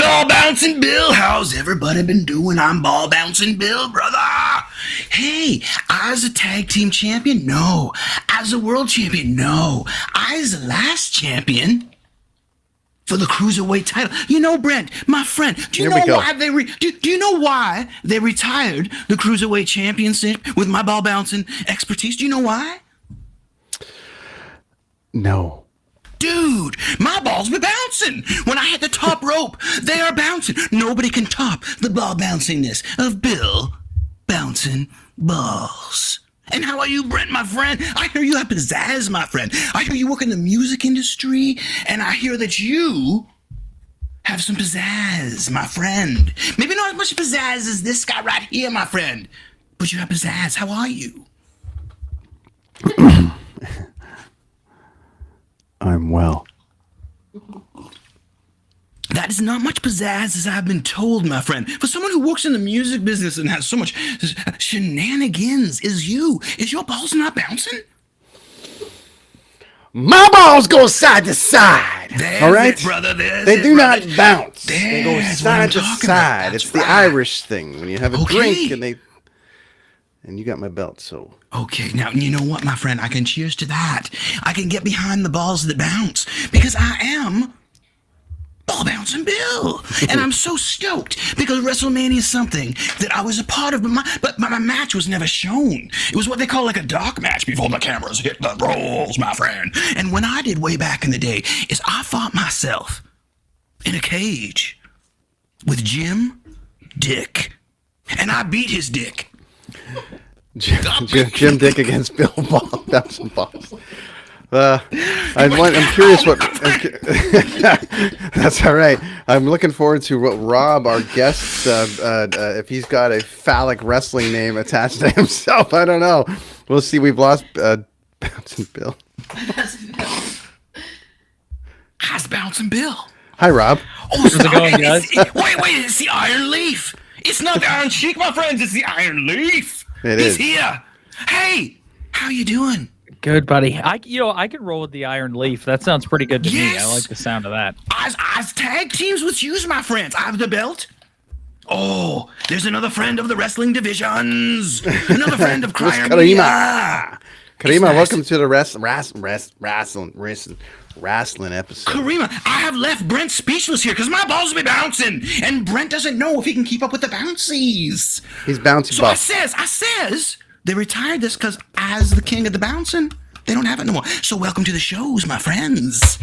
Ball Bouncing Bill. How's everybody been doing? I'm Ball Bouncing Bill, brother. Hey, as a tag team champion? No. As a world champion? No. As the last champion for the cruiserweight title. You know, Brent, my friend, do you know why do you know why they retired the cruiserweight championship with my ball bouncing expertise? Do you know why? No. Dude, my balls be bouncing. When I hit the top rope, they are bouncing. Nobody can top the ball bouncingness of Bill bouncing balls. And how are you, Brent, my friend? I hear you have pizzazz, my friend. I hear you work in the music industry, and I hear that you have some pizzazz, my friend. Maybe not as much pizzazz as this guy right here, my friend, but you have pizzazz. How are you? I'm well. That is not much pizzazz as I've been told, my friend. For someone who works in the music business and has so much shenanigans is your balls not bouncing? My balls go side to side. There's all right, it, brother. They do not bounce. They go There's side to side. It's the Irish thing when you have a drink and you got my belt. So okay, now you know what, my friend. I can cheers to that. I can get behind the balls that bounce because I am Ball Bouncing Bill. And I'm so stoked because WrestleMania is something that I was a part of, but my match was never shown. It was what they call like a dark match before the cameras hit the rolls, my friend. And when I did way back in the day is I fought myself in a cage with Jim Dick. And I beat his dick. Jim Dick against Bill Ball Bouncing Balls. I'm curious what. That's all right. I'm looking forward to what Rob, our guest, if he's got a phallic wrestling name attached to himself. I don't know. We'll see. We've lost Bouncing Bill. How's Bouncing Bill? Hi, Rob. Oh, how's it going, guys? Wait, it's the Iron Leaf. It's not the Iron Sheik, my friends. It's the Iron Leaf. He's here. Hey, how you doing? Good, buddy. I can roll with the Iron Leaf. That sounds pretty good to me. I like the sound of that. As tag teams with you, my friends. I have the belt. Oh, there's another friend of the wrestling divisions. Another friend of CRIER Media. Karima, welcome to the wrestling episode. Karima, I have left Brent speechless here because my balls be bouncing, and Brent doesn't know if he can keep up with the bouncies. He's bouncing. So I says. They retired this because as the king of the bouncing, they don't have it no more. So welcome to the shows, my friends.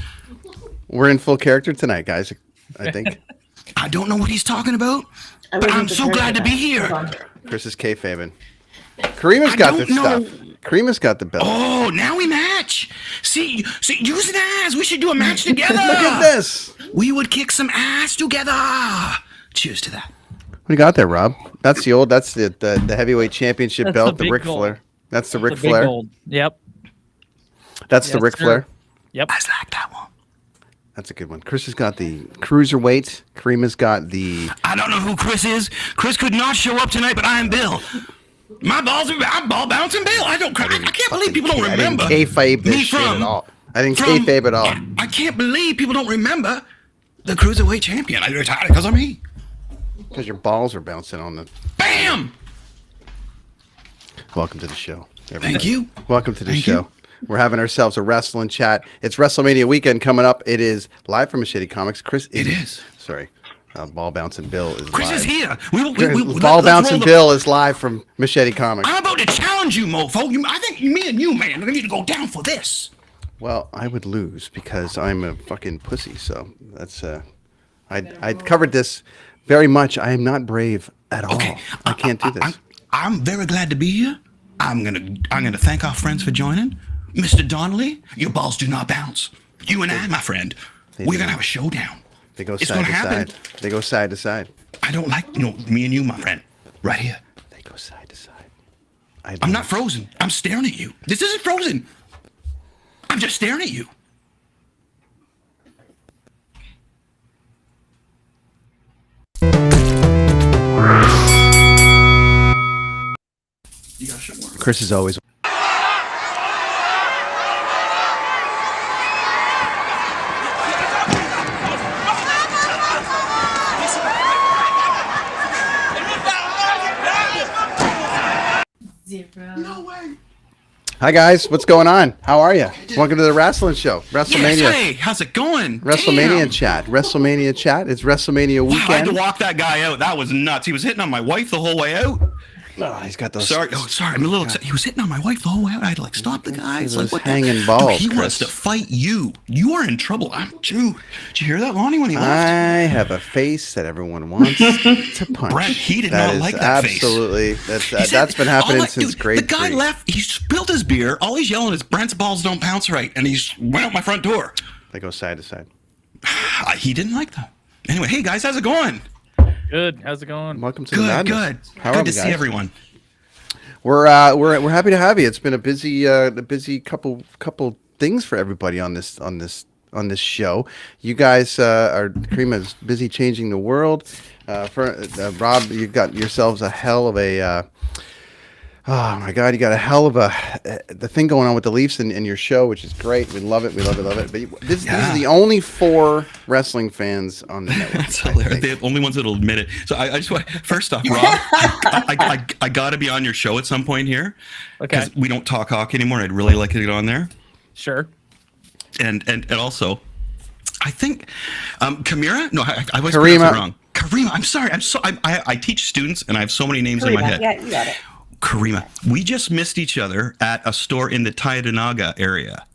We're in full character tonight, guys, I think. I don't know what he's talking about, but I'm so glad to be here. Chris is KAYFABing. Karima's got this stuff. Karima's got the belt. Oh, now we match. See, use an ass. We should do a match together. Look at this. We would kick some ass together. Cheers to that. What do you got there, Rob? That's the heavyweight championship belt, the Ric Flair. That's the Ric Flair. Yep. That's the Ric Flair. Yep. I like that one. That's a good one. Chris has got the cruiserweight. Karima's got the. I don't know who Chris is. Chris could not show up tonight, but I am Bill. I'm Ball Bouncing Bill. I can't believe people don't remember. I didn't kayfabe this shit at all. I didn't kayfabe at all. I can't believe people don't remember the cruiserweight champion. I retired because of me. Because your balls are bouncing on the. Bam! Welcome to the show. Everybody. Thank you. Welcome to the show. We're having ourselves a wrestling chat. It's WrestleMania weekend coming up. It is live from Machete Comics. Chris is. Sorry. Ball Bouncing Bill is Chris live. is here. Ball Bouncing Bill is live from Machete Comics. I'm about to challenge you, mofo. I think me and you, man, are going to need to go down for this. Well, I would lose because I'm a fucking pussy. So that's I covered this very much. I am not brave at all. Okay. I can't do this. I'm very glad to be here. I'm gonna thank our friends for joining. Mr. Donnelly, your balls do not bounce. You and I, my friend, we're gonna have a showdown. They go side to side. They go side to side. I don't like, me and you, my friend, right here. They go side to side. I'm not frozen. I'm staring at you. This isn't frozen. I'm just staring at you. Chris is always. No way. Hi guys, what's going on? How are you? Welcome to the wrestling show, WrestleMania. Yes, hey, how's it going? WrestleMania Damn. chat. WrestleMania chat. It's WrestleMania Wow, I had weekend. to walk that guy out. That was nuts. He was hitting on my wife the whole way out. Oh, he's got those. Sorry, I'm a little excited. He was hitting on my wife the whole way out. I had to like stop the guy. It's like, Those what hanging the? balls, Dude, he wants Chris. to fight you. You are in trouble. Did you hear that, Lonnie, when he left? I have a face that everyone wants to punch. Brett, he did not like that face. Absolutely. He said, That's been happening all since dude, grade The guy 3. left. He spilled his beer. All he's yelling is Brent's balls don't bounce right, and he's went out my front door. They go side to side. He didn't like that. Anyway, hey guys, how's it going? Good. How's it going? Welcome to the Good, madness. good. How are Good we, to see guys? everyone. We're happy to have you. It's been a busy couple things for everybody on this show. You guys Karima's busy changing the world. Rob, you got yourselves a hell of a. Oh my God! You got a hell of the thing going on with the Leafs in your show, which is great. We love it. We love it. Love it. But these are the only 4 wrestling fans on the network. That's hilarious. They're the only ones that'll admit it. So I just want, first off, Rob, I got to be on your show at some point here. Okay. Because we don't talk hockey anymore. I'd really like to get on there. Sure. And also, I think Kamira. No, I was Karima. wrong. Karima. I'm sorry. I teach students, and I have so many names in my head. Yeah, you got it. Karima. We just missed each other at a store in the Tynanaga area.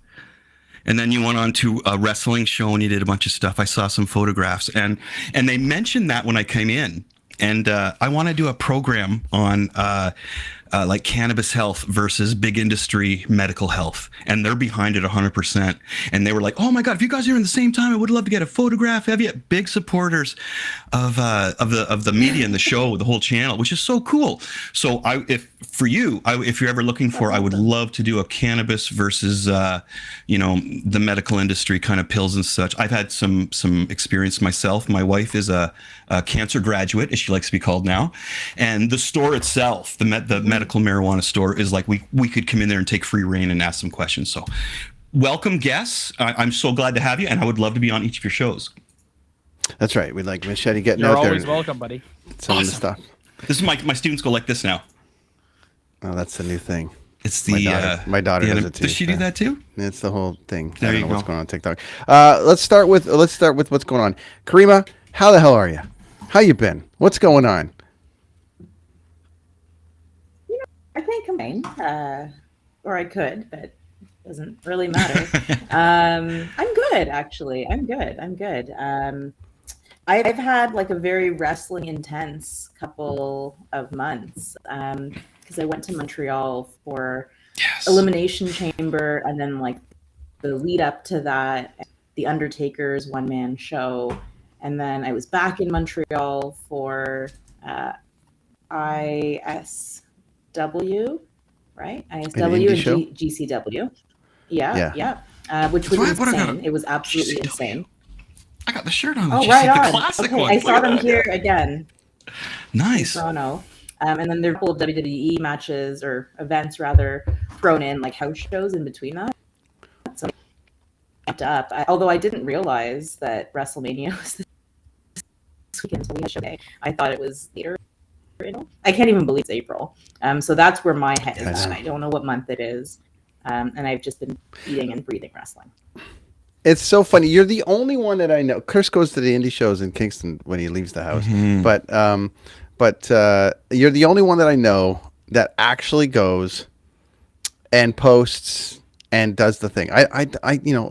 And then you went on to a wrestling show and you did a bunch of stuff. I saw some photographs and they mentioned that when I came in. And I want to do a program on like cannabis health versus big industry medical health. And they're behind it 100%. And they were like, oh my God, if you guys are in the same time, I would love to get a photograph of you. Big supporters of the media and the show, the whole channel, which is so cool. So if you're ever looking for, I would love to do a cannabis versus, the medical industry kind of pills and such. I've had some experience myself. My wife is a cancer graduate, as she likes to be called now. And the store itself, the medical marijuana store, is like we could come in there and take free reign and ask some questions. So welcome guests. I'm so glad to have you, and I would love to be on each of your shows. That's right. We'd like Machete getting You're out there. always welcome, buddy. Some of the Awesome. stuff. This is my students go like this now. Oh, that's the new thing. It's the My daughter does it too. Does she do that too? It's the whole thing. There I don't you know what's go. going on TikTok. Let's start with what's going on. Karima, how the hell are you? How you been? What's going on? I can't complain, or I could, but it doesn't really matter. I'm good, actually. I'm good. I've had like a very wrestling intense couple of months because I went to Montreal for Elimination Chamber, and then like the lead up to that, the Undertaker's one-man show, and then I was back in Montreal for ISW, right? ISW and show? GCW. Yeah. Which was What I insane. got- It was absolutely GCW. insane. I got the shirt on. Oh, the right the on. classic Okay, one. I Look saw at them that. here again Nice. in Toronto. And then there are a couple of WWE matches or events rather thrown in, like house shows in between that. So up. Although I didn't realize that WrestleMania was this weekend until we had a show day. I thought it was later. I can't even believe it's April. So that's where my head is at. I don't know what month it is. And I've just been eating and breathing wrestling. It's so funny. You're the only one that I know. Chris goes to the indie shows in Kingston when he leaves the house, but you're the only one that I know that actually goes and posts and does the thing. I've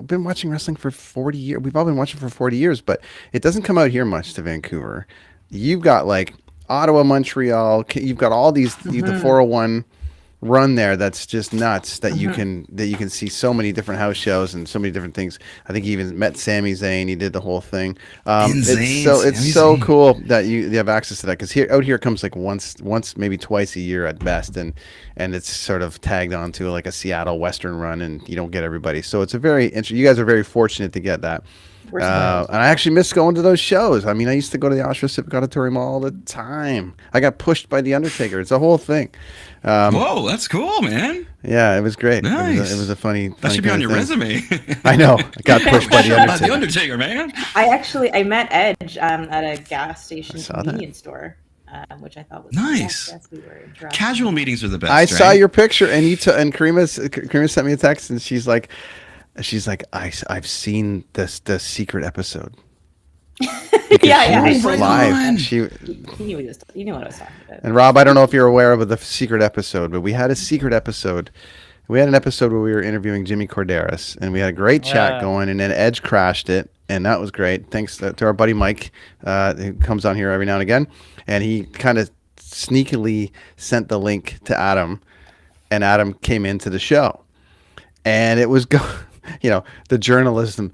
been watching wrestling for 40 years. We've all been watching for 40 years, but it doesn't come out here much to Vancouver. You've got like Ottawa, Montreal. You've got all these the 401 run there that's just nuts that you can see so many different house shows and so many different things. I think he even met Sami Zayn. He did the whole thing. It's so cool that you have access to that, because out here comes like once maybe twice a year at best, and it's sort of tagged onto like a Seattle Western run, and you don't get everybody. So it's a very interesting. You guys are very fortunate to get that. And I actually miss going to those shows. I mean, I used to go to the Oshawa Civic Auditorium all the time. I got pushed by the Undertaker. It's a whole thing. Whoa, that's cool, man. Yeah, it was great. Nice. It was a funny. That should be on kind your of thing. resume. I know. I got pushed by the About the Undertaker. Undertaker, man. I met Edge at a gas station saw that. convenience store. which I thought was nice. Yes, we were interacting. Casual meetings are the best. I right? saw your picture, and and Karima sent me a text, and she's like, I've seen the secret episode. Yeah, She was right live. on. You knew what I was talking about. And Rob, I don't know if you're aware of the secret episode, but we had a secret episode. We had an episode where we were interviewing Jimmy Corderas, and we had a great chat going, and then Edge crashed it, and that was great. Thanks to our buddy Mike, who comes on here every now and again, and he kind of sneakily sent the link to Adam, and Adam came into the show, and it was the journalism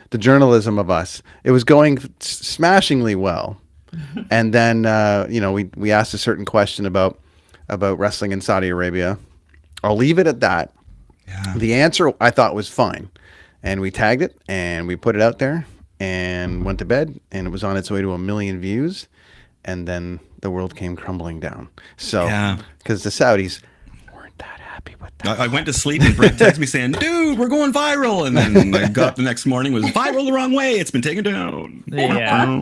of us. It was going smashingly well, and then we asked a certain question about wrestling in Saudi Arabia. I'll leave it at that. Yeah. The answer I thought was fine, and we tagged it and we put it out there and went to bed, and it was on its way to 1 million views, and then the world came crumbling down. So, because the Saudis weren't that happy with that. I went to sleep and Brett texted me saying, "Dude, we're going viral," and then I got up the next morning, it was viral the wrong way. It's been taken down. Yeah.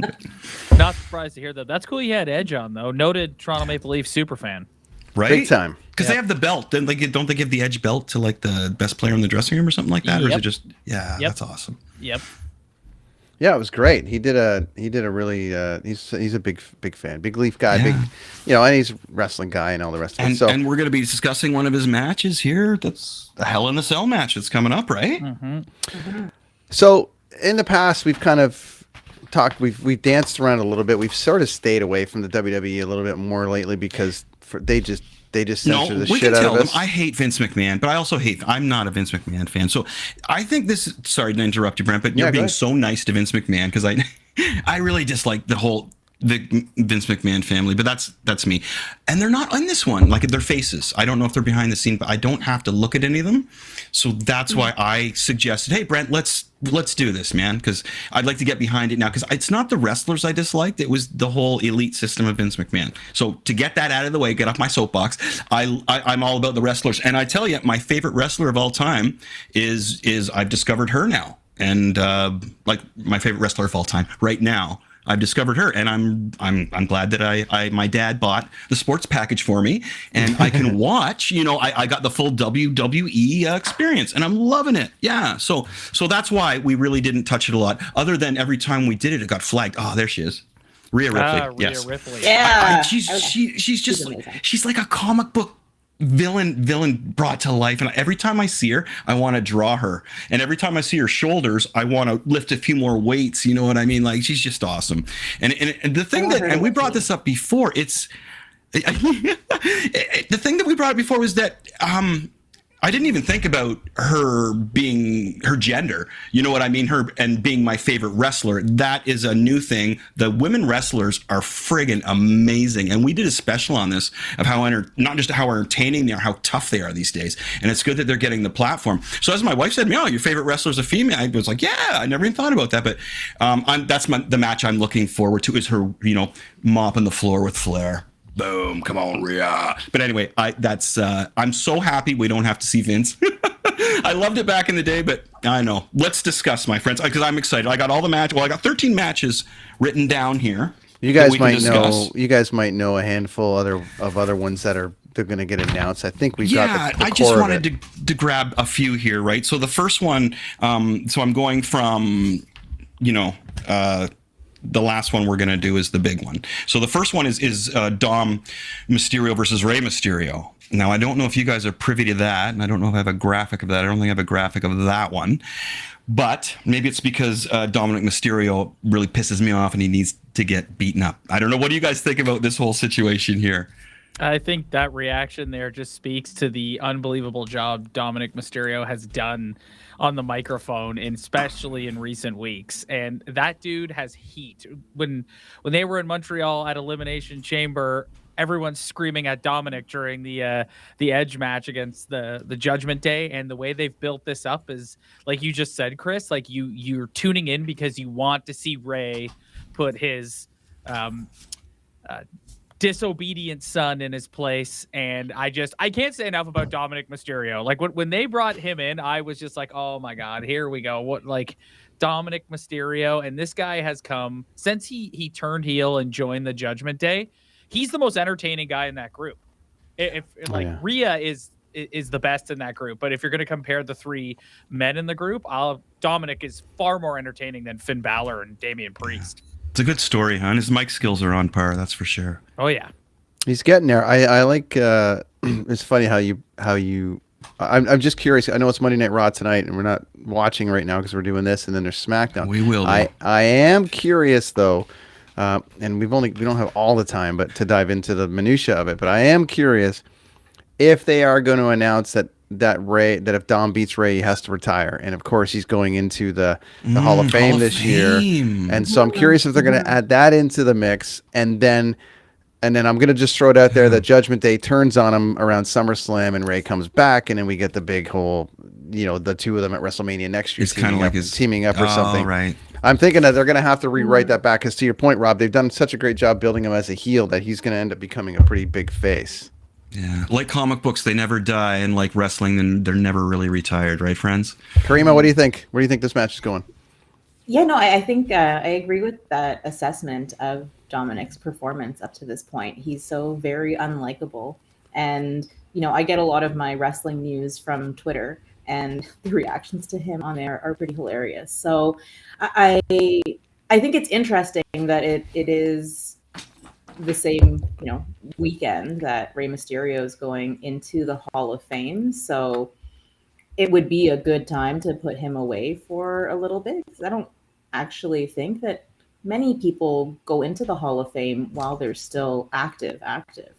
Not surprised to hear that. That's cool. You had Edge on though. Noted Toronto Maple Leaf super fan. Right? Big time. Because they have the belt. Don't they give the Edge belt to like the best player in the dressing room or something like that? Or is it just that's awesome. Yep. Yeah, it was great. He did a really he's a big fan, big Leaf guy, big and he's a wrestling guy and all the rest of it. So and we're going to be discussing one of his matches here. That's the Hell in a Cell match that's coming up, right? Mm-hmm. So in the past, we've kind of talked. We've danced around a little bit. We've sort of stayed away from the WWE a little bit more lately because they just censor the shit out of us. I hate Vince McMahon, but I also I'm not a Vince McMahon fan. So I think this, sorry to interrupt you, Brent, but you're being so nice to Vince McMahon because I really dislike the Vince McMahon family, but that's me. And they're not on this one. Like, they're faces. I don't know if they're behind the scene, but I don't have to look at any of them. So that's why I suggested, hey, Brent, let's do this, man, because I'd like to get behind it now, because it's not the wrestlers I disliked. It was the whole elite system of Vince McMahon. So to get that out of the way, get off my soapbox, I'm all about the wrestlers. And I tell you, my favorite wrestler of all time is I've discovered her now. And like my favorite wrestler of all time right now, I've discovered her, and I'm glad that my dad bought the sports package for me, and I can watch. I got the full WWE experience, and I'm loving it. Yeah, so that's why we really didn't touch it a lot. Other than every time we did it, it got flagged. Oh, there she is, Rhea Ripley. Rhea Ripley. Yeah, she's like a comic book villain brought to life, and every time I see her, I want to draw her, and every time I see her shoulders, I want to lift a few more weights. You know what I mean? Like, she's just awesome. And the thing that, and we brought this up before, the thing that we brought up before was that I didn't even think about her being her gender. You know what I mean? Her and being my favorite wrestler. That is a new thing. The women wrestlers are friggin' amazing. And we did a special on this of how not just how entertaining they are, how tough they are these days. And it's good that they're getting the platform. So as my wife said to me, "Oh, your favorite wrestler is a female." I was like, "Yeah, I never even thought about that." But that's the match I'm looking forward to, is her, mopping the floor with Flair. Boom, come on, Rhea. But anyway, I'm so happy we don't have to see Vince. I loved it back in the day, but I know. Let's discuss, my friends, because I'm excited. I got all the matches. Well, I got 13 matches written down here. You guys might know a handful of other ones that they're going to get announced. I think we got the I just wanted to grab a few here, right? So the first one, so I'm going from, the last one we're going to do is the big one. So the first one is Dom Mysterio versus Rey Mysterio. Now, I don't know if you guys are privy to that, and I don't know if I have a graphic of that. I don't think I have a graphic of that one. But maybe it's because Dominic Mysterio really pisses me off and he needs to get beaten up. I don't know. What do you guys think about this whole situation here? I think that reaction there just speaks to the unbelievable job Dominic Mysterio has done on the microphone, and especially in recent weeks. And that dude has heat. When they were in Montreal at Elimination Chamber, everyone's screaming at Dominic during the Edge match against the Judgment Day. And the way they've built this up is, like you just said, Chris, like you're tuning in because you want to see Ray put his disobedient son in his place. And I can't say enough about Dominic Mysterio. Like when they brought him in, I was just like, oh my God, here we go. What, like, Dominic Mysterio? And this guy has come since he turned heel and joined the Judgment Day. he's the most entertaining guy in that group. If Rhea is the best in that group, but if you're going to compare the three men in the group, Dominic is far more entertaining than Finn Balor and Damian Priest. It's a good story, huh? And his mic skills are on par, that's for sure. Oh yeah, he's getting there. I like. It's funny how you. I'm just curious. I know it's Monday Night Raw tonight, and we're not watching right now because we're doing this, and then there's SmackDown. We will. I am curious though, and we don't have all the time, but to dive into the minutia of it. But I am curious if they are going to announce that if Dom beats Ray, he has to retire, and of course he's going into the Hall of Fame this year, and so I'm curious if they're going to add that into the mix, and then I'm going to just throw it out there that Judgment Day turns on him around SummerSlam, and Ray comes back, and then we get the big whole, the two of them at WrestleMania next year, it's kind of like teaming up or something. Right. I'm thinking that they're going to have to rewrite that back, because to your point, Rob, they've done such a great job building him as a heel that he's going to end up becoming a pretty big face. Yeah, like comic books, they never die, and like wrestling, then they're never really retired, right, friends? Karima, what do you think? Where do you think this match is going? Yeah, no, I think I agree with that assessment of Dominic's performance up to this point. He's so very unlikable, and I get a lot of my wrestling news from Twitter, and the reactions to him on there are pretty hilarious. So I think it's interesting that it is the same weekend that Rey Mysterio is going into the Hall of Fame, so it would be a good time to put him away for a little bit, because I don't actually think that many people go into the Hall of Fame while they're still active,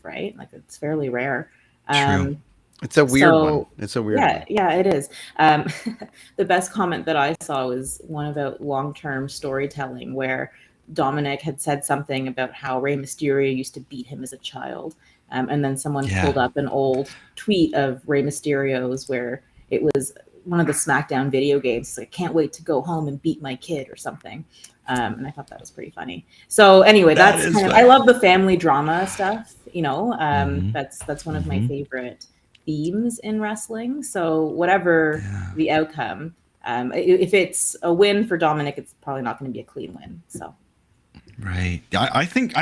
right? Like, it's fairly rare. True. It's a weird one. It's a weird one. Yeah, it is. The best comment that I saw was one about long-term storytelling, where Dominic had said something about how Rey Mysterio used to beat him as a child. And then someone pulled up an old tweet of Rey Mysterio's where it was one of the SmackDown video games. It's like, can't wait to go home and beat my kid or something. And I thought that was pretty funny. So anyway, that's kind of, I love the family drama stuff, that's one of my favorite themes in wrestling. So whatever the outcome, if it's a win for Dominic, it's probably not going to be a clean win. So. Right. I think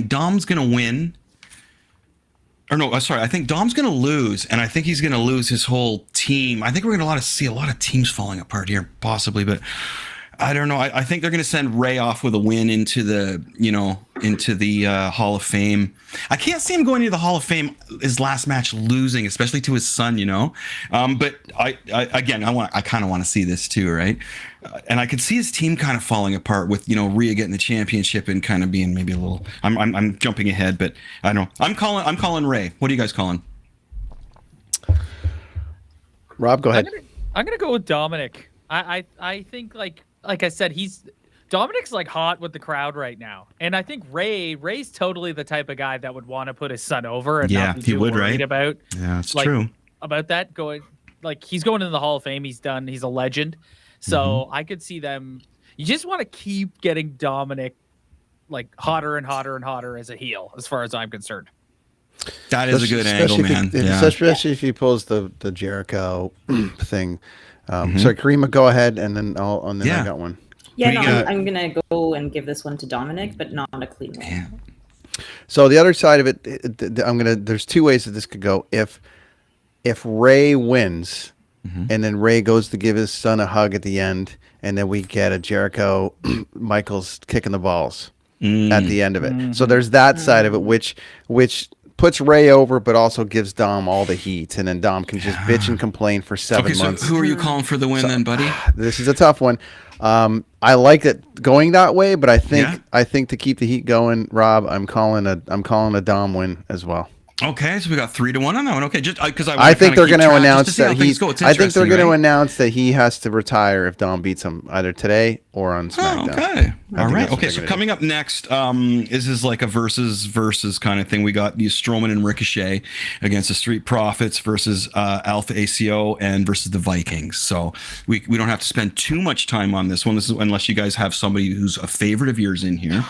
Dom's gonna win. Or no, sorry. I think Dom's gonna lose, and I think he's gonna lose his whole team. I think we're gonna see a lot of teams falling apart here, possibly, but I don't know. I think they're gonna send Ray off with a win into the Hall of Fame. I can't see him going into the Hall of Fame his last match losing, especially to his son. But I kind of want to see this too, right? And I could see his team kind of falling apart with Rhea getting the championship and kind of being maybe a little. I'm jumping ahead, but I don't know. I'm calling Ray. What are you guys calling? Rob, go ahead. I'm gonna go with Dominic. I think like I said, Dominic's like hot with the crowd right now, and I think Ray's totally the type of guy that would want to put his son over and not be too worried about. Yeah, it's true about that going. Like, he's going into the Hall of Fame. He's done. He's a legend. So I could see them. You just want to keep getting Dominic like hotter and hotter and hotter as a heel, as far as I'm concerned. That is a good angle, man. Especially if he pulls the Jericho thing. Sorry, Karima, go ahead, and then I got one. Yeah, I'm gonna go and give this one to Dominic, but not a clean one. Yeah. So the other side of it, there's two ways that this could go. If Ray wins, and then Ray goes to give his son a hug at the end, and then we get a Jericho Michaels kicking the balls at the end of it. So there's that side of it, which puts Ray over, but also gives Dom all the heat, and then Dom can just bitch and complain for 7 months. So who are you calling for the win then, buddy? This is a tough one. I like it going that way, but I think to keep the heat going, Rob, I'm calling a Dom win as well. Okay, so we got 3-1 on that one. Okay, just because I think they're going to announce that I think they're going to announce that he has to retire if Dom beats him either today or on SmackDown. Oh, okay, all right. Okay, so coming up next, this is like a versus kind of thing. We got these Strowman and Ricochet against the Street Profits versus Alpha ACO and versus the Vikings. So we don't have to spend too much time on this one. This is unless you guys have somebody who's a favorite of yours in here.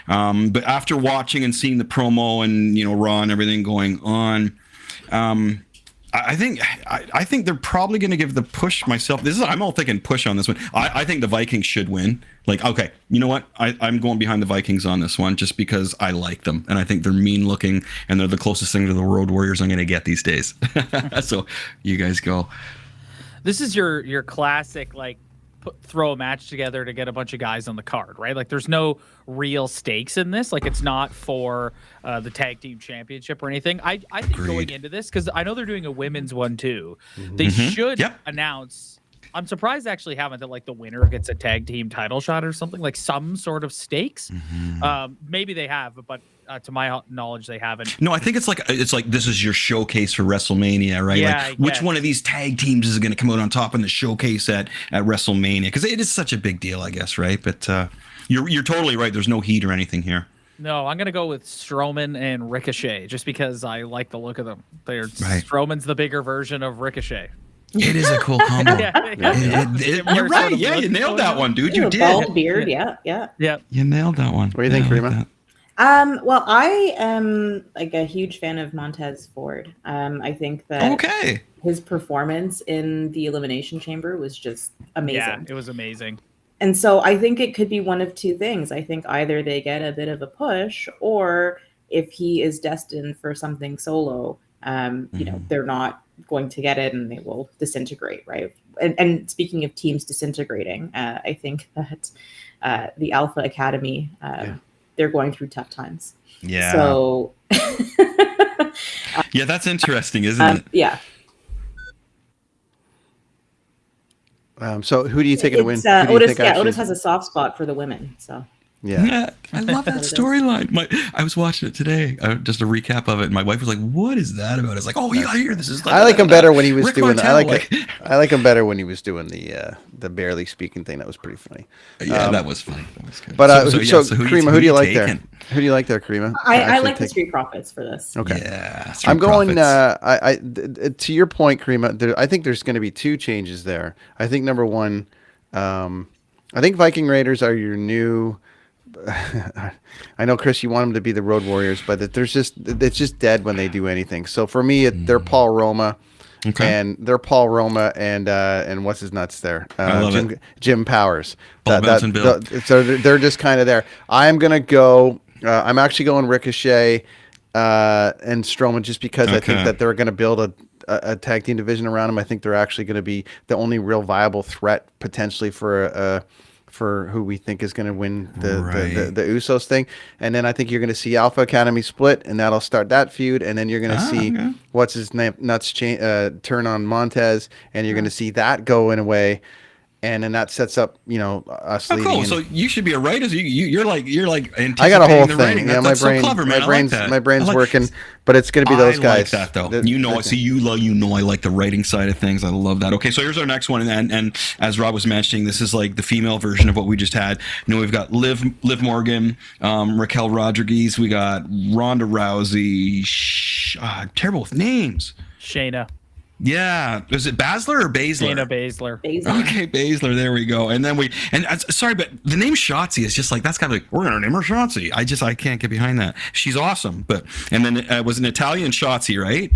But after watching and seeing the promo and Raw and everything going on, I think they're probably going to give the push myself. I'm all thinking push on this one. I think the Vikings should win. Like, okay, you know what? I'm going behind the Vikings on this one just because I like them and I think they're mean looking and they're the closest thing to the Road Warriors I'm going to get these days. So you guys go. This is your classic like throw a match together to get a bunch of guys on the card, right? Like there's no real stakes in this. Like it's not for the tag team championship or anything. I think going into this, because I know they're doing a women's one too, they should announce. I'm surprised they actually haven't, that like the winner gets a tag team title shot or something, like some sort of stakes. Maybe they have, but to my knowledge, they haven't. No, I think it's like this is your showcase for WrestleMania, right? Yeah, like which one of these tag teams is going to come out on top in the showcase at WrestleMania? Because it is such a big deal, I guess, right? But you're totally right. There's no heat or anything here. No, I'm gonna go with Strowman and Ricochet just because I like the look of them. Strowman's the bigger version of Ricochet. It is a cool combo. You're right. Yeah, you nailed that one, dude. You did. Bald beard. Yeah. You nailed that one. What do you think, Karima? Well, I am like a huge fan of Montez Ford. I think that his performance in the Elimination Chamber was just amazing. Yeah, it was amazing. And so I think it could be one of two things. I think either they get a bit of a push, or if he is destined for something solo, you know, they're not going to get it and they will disintegrate, right? And speaking of teams disintegrating, I think that the Alpha Academy, they're going through tough times. Yeah. So yeah, that's interesting, isn't it? Yeah. So who do you take to win? Otis has a soft spot for the women. So yeah, I love that storyline. I was watching it today, just a recap of it, and my wife was like, "What is that about?" It's like, "Oh, you gotta hear this." Is like, I like him better when he was doing. I like him better when he was doing the barely speaking thing. That was pretty funny. Yeah, that was funny. That was good. But so Karima, who do you like there? Who do you like there, Karima? I like the Street Profits for this. Okay. Yeah, I'm going. To your point, Karima, I think there's going to be two changes there. I think number one, I think Viking Raiders are your new. I know, Chris, you want them to be the Road Warriors, but it's just dead when they do anything. So for me, they're Paul Roma, and what's his nuts there, Jim Powers. So they're just kind of there. I'm gonna go. I'm actually going Ricochet and Strowman just because I think that they're going to build a tag team division around them. I think they're actually going to be the only real viable threat potentially for who we think is going to win the Usos thing. And then I think you're going to see Alpha Academy split, and that'll start that feud. And then you're going to see what's his name nuts turn on Montez, and you're going to see that go in a way. And then that sets up, us leading. Cool. So you should be a writer. You're like I got a whole thing. Writing. Yeah, that's so clever, man. My brain's working, but it's going to be those guys. I like that though. I like the writing side of things. I love that. Okay, so here's our next one, and as Rob was mentioning, this is like the female version of what we just had. We've got Liv Morgan, Raquel Rodriguez. We got Ronda Rousey. Terrible with names. Shayna. Yeah, is it Baszler or Baszler? Shayna Baszler. Okay, Baszler. There we go. And then sorry, but the name Shotzi is just like that's kind of like we're gonna name her Shotzi. I can't get behind that. She's awesome, and then it was an Italian Shotzi, right?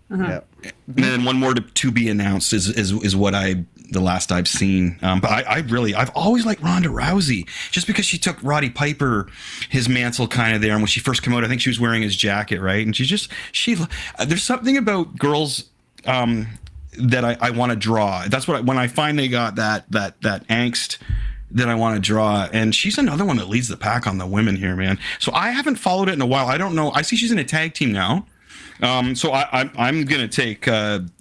Yeah. And then one more to be announced is what the last I've seen. But I've always liked Ronda Rousey just because she took Roddy Piper his mantle kind of there. And when she first came out, I think she was wearing his jacket, right? And there's something about girls. That I want to draw. That's when I finally got that angst that I want to draw. And she's another one that leads the pack on the women here, man. So I haven't followed it in a while. I don't know. I see she's in a tag team now. So I'm gonna take Ronda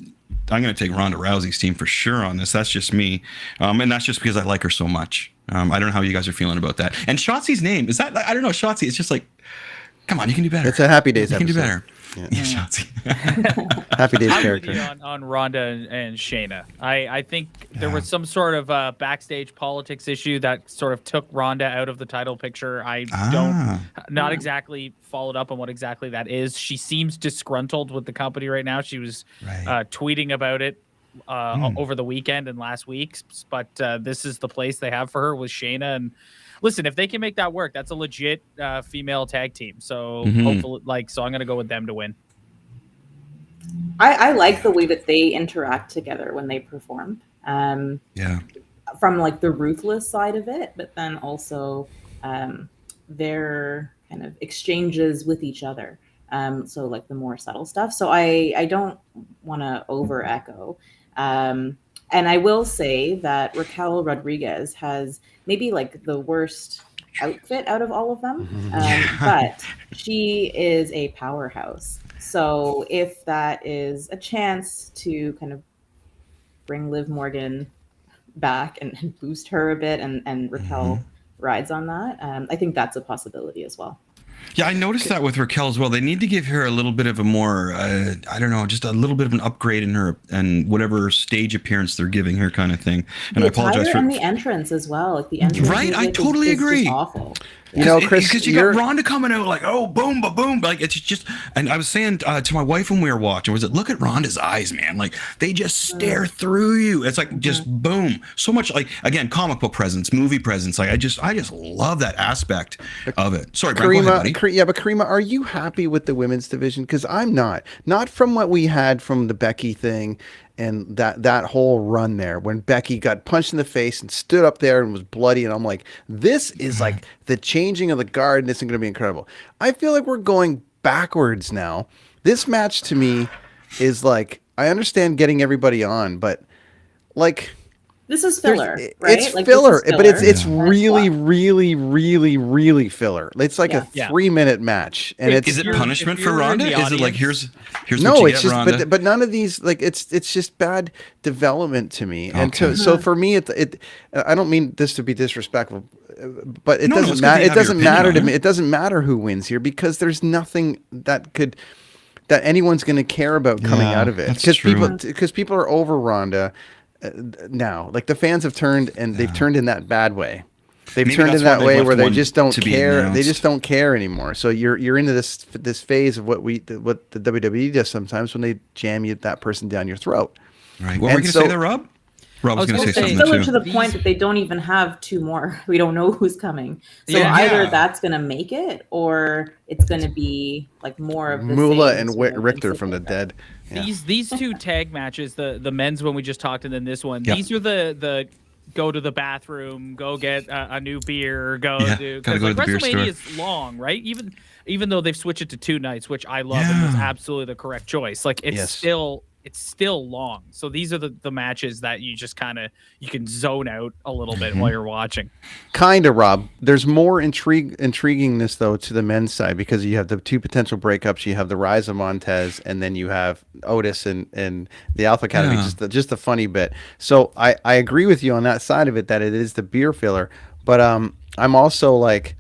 Rousey's team for sure on this. That's just me, and that's just because I like her so much. I don't know how you guys are feeling about that. And Shotzi's name is that? I don't know. Shotzi. It's just like, come on, you can do better. It's a Happy Days episode. You can do better. Yeah, Shotzi. Happy Days character. On Ronda and Shayna. I think there was some sort of backstage politics issue that sort of took Ronda out of the title picture. I not exactly followed up on what exactly that is. She seems disgruntled with the company right now. She was tweeting about it over the weekend and last week, but this is the place they have for her with Shayna. And listen, if they can make that work, that's a legit female tag team. So hopefully, so I'm going to go with them to win. I like the way that they interact together when they perform. Yeah. From like the ruthless side of it, but then also their kind of exchanges with each other. So like the more subtle stuff. So I don't want to over echo. And I will say that Raquel Rodriguez has maybe like the worst outfit out of all of them, but she is a powerhouse. So if that is a chance to kind of bring Liv Morgan back and boost her a bit, and Raquel rides on that, I think that's a possibility as well. Yeah, I noticed that with Raquel as well. They need to give her a little bit of a more, I don't know, just a little bit of an upgrade in her and whatever stage appearance they're giving her, kind of thing. And The I apologize for and the entrance as well. Like the entrance, Right, I music totally is just agree. awful. You know, Chris, because you got Rhonda coming out like, oh, boom, ba boom, like it's just. And I was saying to my wife when we were watching, was it look at Rhonda's eyes, man? Like they just stare through you. It's like just boom, so much. Like again, comic book presence, movie presence. Like I just love that aspect of it. Sorry, Brian, go ahead, buddy. Yeah, but Karima, are you happy with the women's division? Because I'm not. Not from what we had from the Becky thing. And that whole run there when Becky got punched in the face and stood up there and was bloody, and I'm like, this is like the changing of the guard, and this is going to be incredible. I feel like we're going backwards now. This match to me is like, I understand getting everybody on, but like This is filler, right? it's Like, filler, this is but it's filler. really, really, really, really filler. It's like a Yeah. 3-minute match, and it's Is it punishment if for you're in Rhonda? the Is it like audience- here's no, what you it's get, just Rhonda? but none of these, like it's just bad development to me. And Okay. so for me, it I don't mean this to be disrespectful, but it No, doesn't it's good matter. to It have your doesn't opinion matter on to it. me. It doesn't matter who wins here because there's nothing that anyone's going to care about coming Yeah, out of it. that's true. Because people are over Rhonda now. Like the fans have turned, and they've turned in that bad way. They've Maybe turned that's in why that they way left where they one just don't to be care. They announced. just don't care anymore. So you're into this phase of what the WWE does sometimes when they jam that person down your throat. Right. What were you going to say there, Rob? Rob was I was going to say gonna say, something Filler too. to the point that they don't even have two more. We don't know who's coming. So Yeah. either that's going to make it, or it's going to be like more of the Moolah same and sort of Richter from the insipid. dead. Yeah. These two tag matches, the men's one we just talked, and then this one. Yep. These are the go to the bathroom, go get a new beer, go Yeah, do gotta because go like to the beer WrestleMania store. is long, right? Even though they've switched it to 2 nights, which I love and was Yeah. absolutely the correct choice. Like it's Yes. still long. So these are the matches that you just kind of you can zone out a little bit while you're watching. Kind of, Rob. There's more intriguingness though to the men's side because you have the two potential breakups. You have the rise of Montez, and then you have Otis and the Alpha Academy. Yeah. Just a funny bit. So I agree with you on that side of it that it is the beer filler. But I'm also like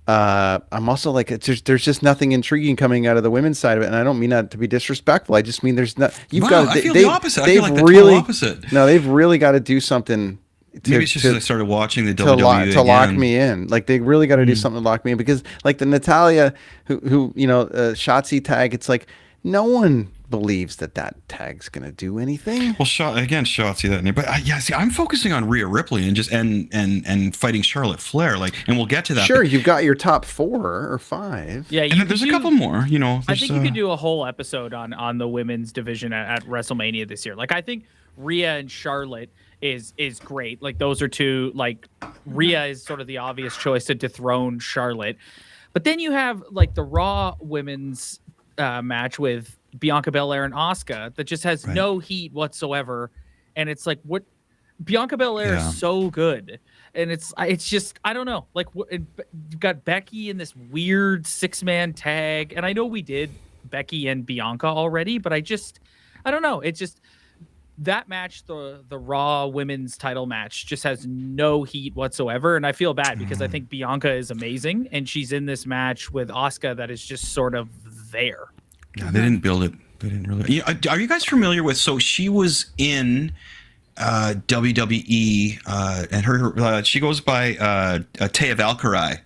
there's just nothing intriguing coming out of the women's side of it, and I don't mean that to be disrespectful. I just mean there's not. Wow, I feel the opposite. I feel like the total opposite. No, they've really got to do something. Maybe it's just because I started watching the to WWE lock again. me in. Like they really got to do something to lock me in because like the Natalia who Shotzi tag, it's like no one believes that tag's gonna do anything. Well, Shotzi that name, but see, I'm focusing on Rhea Ripley and just and fighting Charlotte Flair, like, and we'll get to that. Sure, but, you've got your top 4 or 5. Yeah, and there's a couple more. You know, I think you could do a whole episode on the women's division at WrestleMania this year. Like I think Rhea and Charlotte is great. Like those are two. Like Rhea is sort of the obvious choice to dethrone Charlotte, but then you have like the Raw women's match with Bianca Belair and Asuka that just has no heat whatsoever, and it's like what Bianca Belair is so good, and it's just I don't know, like you've got Becky in this weird 6-man tag, and I know we did Becky and Bianca already, but I don't know, it's just that match, the Raw women's title match, just has no heat whatsoever, and I feel bad because I think Bianca is amazing, and she's in this match with Asuka that is just sort of there. Yeah, they didn't build it. They didn't really. You know, are you guys familiar with? So she was in WWE, and her she goes by Taya Valkyrie.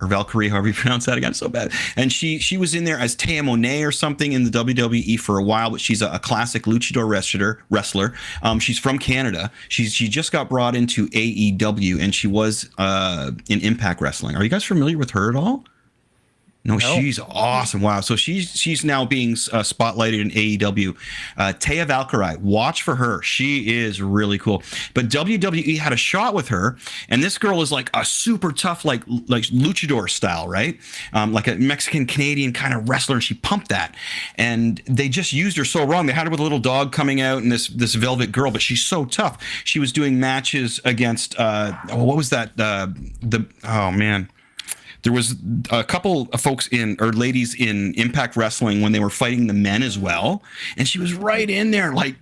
Or Valkyrie, however you pronounce that again, so bad. And she was in there as Taya Monet or something in the WWE for a while, but she's a classic luchador wrestler. She's from Canada. She just got brought into AEW, and she was in Impact Wrestling. Are you guys familiar with her at all? No, she's awesome. Wow. So she's now being spotlighted in AEW. Taya Valkyrie, watch for her. She is really cool. But WWE had a shot with her, and this girl is like a super tough, like luchador style, right? Like a Mexican Canadian kind of wrestler, and she pumped that. And they just used her so wrong. They had her with a little dog coming out and this velvet girl, but she's so tough. She was doing matches against what was that? Oh man. There was a couple of folks ladies in Impact Wrestling when they were fighting the men as well. And she was right in there, like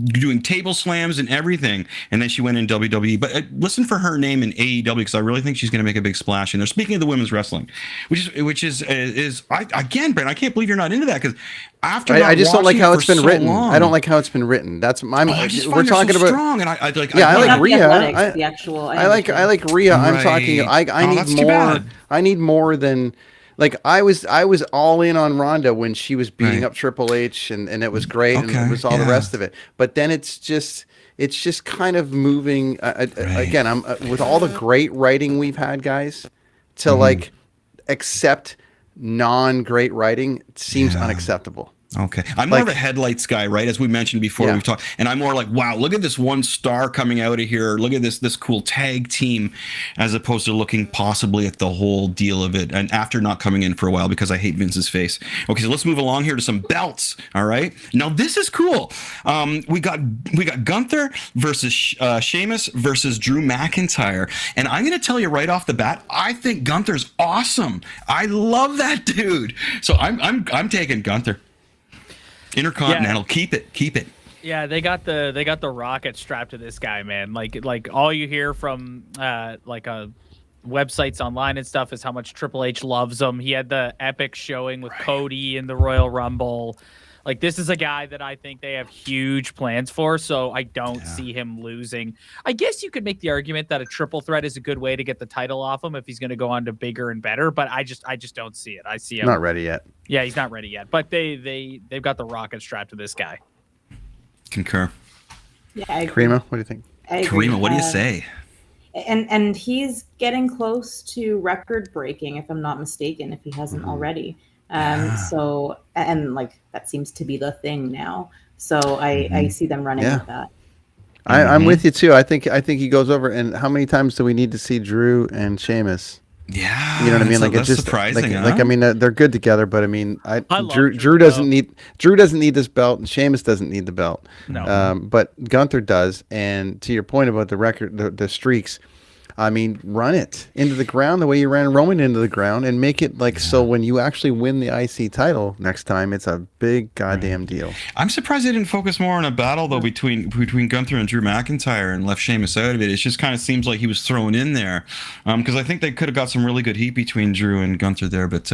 doing table slams and everything. And then she went in WWE. But listen for her name in AEW, because I really think she's going to make a big splash in there. Speaking of the women's wrestling, which is again, Brent, I can't believe you're not into that, because after I just don't like how it's been so written. long, I don't like how it's been written. That's my. We're talking about strong, and I like. Yeah, I like Rhea. I like Rhea. Right. I'm talking. I need that's too more. bad. I need more than. Like I was all in on Ronda when she was beating up Triple H, and it was great, and it was all the rest of it. But then it's just kind of moving. Again, I'm with all the great writing we've had, guys, to like accept non-great writing seems unacceptable. Okay. I'm more of a headlights guy, right? As we mentioned before, we've talked, and I'm more like, wow, look at this one star coming out of here. Look at this cool tag team, as opposed to looking possibly at the whole deal of it. And after not coming in for a while, because I hate Vince's face. Okay, so let's move along here to some belts. All right. Now this is cool. We got Gunther versus Sheamus versus Drew McIntyre, and I'm going to tell you right off the bat, I think Gunther's awesome. I love that dude. So I'm taking Gunther. Intercontinental, keep it. Yeah, they got the rocket strapped to this guy, man. Like all you hear from websites online and stuff is how much Triple H loves him. He had the epic showing with Cody in the Royal Rumble. Like, this is a guy that I think they have huge plans for, so I don't see him losing. I guess you could make the argument that a triple threat is a good way to get the title off him if he's going to go on to bigger and better, but I just don't see it. I see him not ready yet. Yeah, he's not ready yet, but they've got the rocket strapped to this guy. Concur. Yeah, I agree. Karima, what do you think? Karima, what do you say? And he's getting close to record breaking, if I'm not mistaken, if he hasn't already. So, and like that seems to be the thing now. So I see them running with that. I'm with you too. I think he goes over. And how many times do we need to see Drew and Sheamus? Yeah, you know what I mean. Like that's it's just surprising. Like I mean, they're good together. But I mean, Drew doesn't need this belt, and Sheamus doesn't need the belt. No. But Gunther does. And to your point about the record, the streaks. I mean, run it into the ground the way you ran Roman into the ground, and make it like so when you actually win the IC title next time, it's a big goddamn deal. I'm surprised they didn't focus more on a battle though between Gunther and Drew McIntyre and left Sheamus out of it. It just kind of seems like he was thrown in there because I think they could have got some really good heat between Drew and Gunther there, but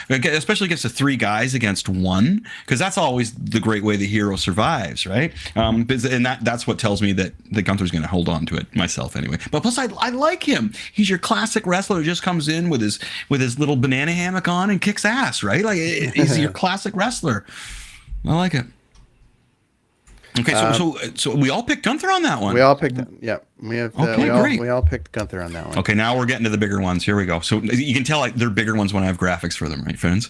especially against the three guys against one, because that's always the great way the hero survives, right? And that's what tells me that Gunther's going to hold on to it myself anyway. But plus, I like him. He's your classic wrestler who just comes in with his little banana hammock on and kicks ass, right? Like he's your classic wrestler. I like it. Okay, so we all picked Gunther on that one. We all picked it. Yeah, great. We all picked Gunther on that one. Okay, now we're getting to the bigger ones. Here we go. So you can tell they're bigger ones when I have graphics for them, right, friends?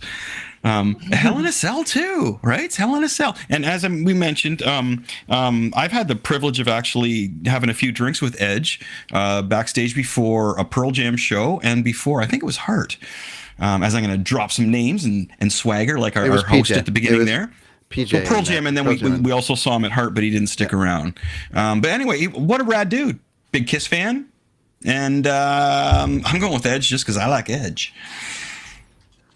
Hell in a Cell too, right? It's Hell in a Cell. And as we mentioned, I've had the privilege of actually having a few drinks with Edge backstage before a Pearl Jam show and before, I think it was Hart. As I'm going to drop some names and swagger like our host at the beginning there. PJ. So Pearl Jam, and then we also saw him at Hart, but he didn't stick around. But anyway, what a rad dude. Big Kiss fan. And I'm going with Edge just because I like Edge.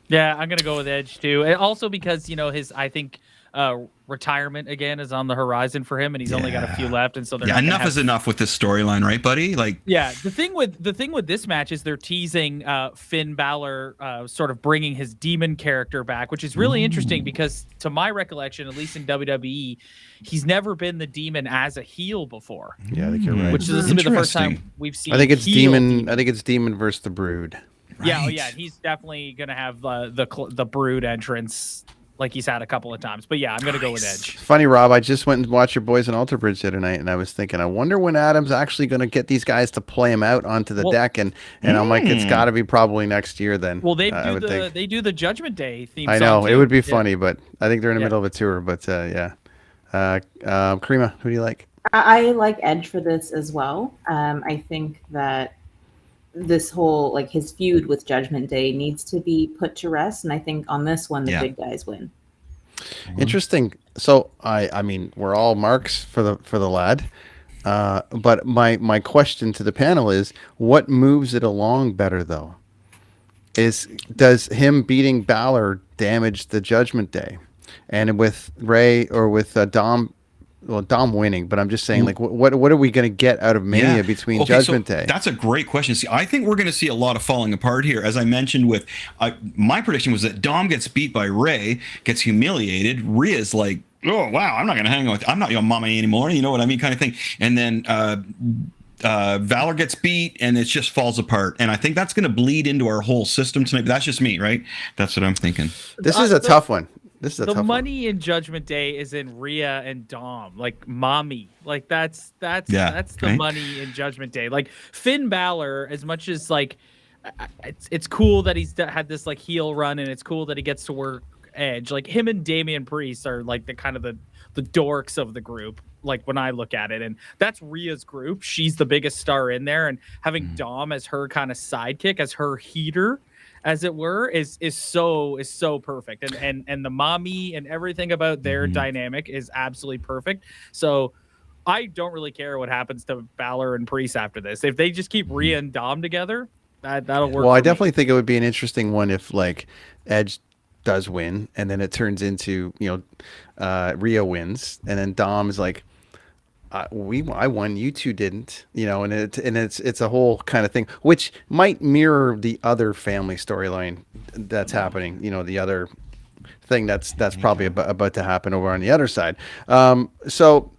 Yeah, I'm gonna go with Edge too, and also because his retirement again is on the horizon for him, and he's only got a few left, and so they're enough is enough with this storyline, right, buddy? Like, yeah, the thing with this match is they're teasing Finn Balor sort of bringing his demon character back, which is really interesting because, to my recollection, at least in WWE, he's never been the demon as a heel before. Yeah, I think you're right. Which is the first time we've seen. I think it's demon. I think it's Demon versus the Brood. Right. Yeah, he's definitely gonna have the Brood entrance like he's had a couple of times. But yeah, I'm gonna go with Edge. Funny, Rob. I just went and watched your boys in Alter Bridge the other night, and I was thinking, I wonder when Adam's actually going to get these guys to play him out onto the deck, and I'm like, it's got to be probably next year then. Well, they do the Judgment Day theme. I know song it would be too. funny, but I think they're in the middle of a tour. But yeah, Karima, who do you like? I like Edge for this as well. I think that this whole like his feud with Judgment Day needs to be put to rest, and I think on this one the big guys win. Interesting. So I mean, we're all marks for the lad. But my question to the panel is, what moves it along better though? Does him beating Balor damage the Judgment Day? And with Ray or with Dom, well, Dom winning, but I'm just saying, like, what are we going to get out of Mania between Judgment Day? That's a great question. See, I think we're going to see a lot of falling apart here. As I mentioned, with my prediction was that Dom gets beat by Ray, gets humiliated. Rhea's like, oh wow, I'm not going to hang out with, I'm not your mama anymore. You know what I mean, kind of thing. And then Valor gets beat, and it just falls apart. And I think that's going to bleed into our whole system tonight. But that's just me, right? That's what I'm thinking. This is a tough one. This is a the tough money in Judgment Day is in Rhea and Dom, like mommy, like that's the money in Judgment Day. Like Finn Balor, as much as like it's cool that he's had this like heel run, and it's cool that he gets to work Edge. Like him and Damian Priest are like the kind of the dorks of the group. Like when I look at it, and that's Rhea's group. She's the biggest star in there, and having Dom as her kind of sidekick, as her heater, as it were, is so perfect. And the mommy and everything about their dynamic is absolutely perfect. So I don't really care what happens to Balor and Priest after this. If they just keep Rhea and Dom together, that'll work. Well, I definitely think it would be an interesting one if like Edge does win, and then it turns into, Rhea wins, and then Dom's like, I won, you two didn't, and it's a whole kind of thing, which might mirror the other family storyline that's happening, the other thing that's probably about to happen over on the other side. So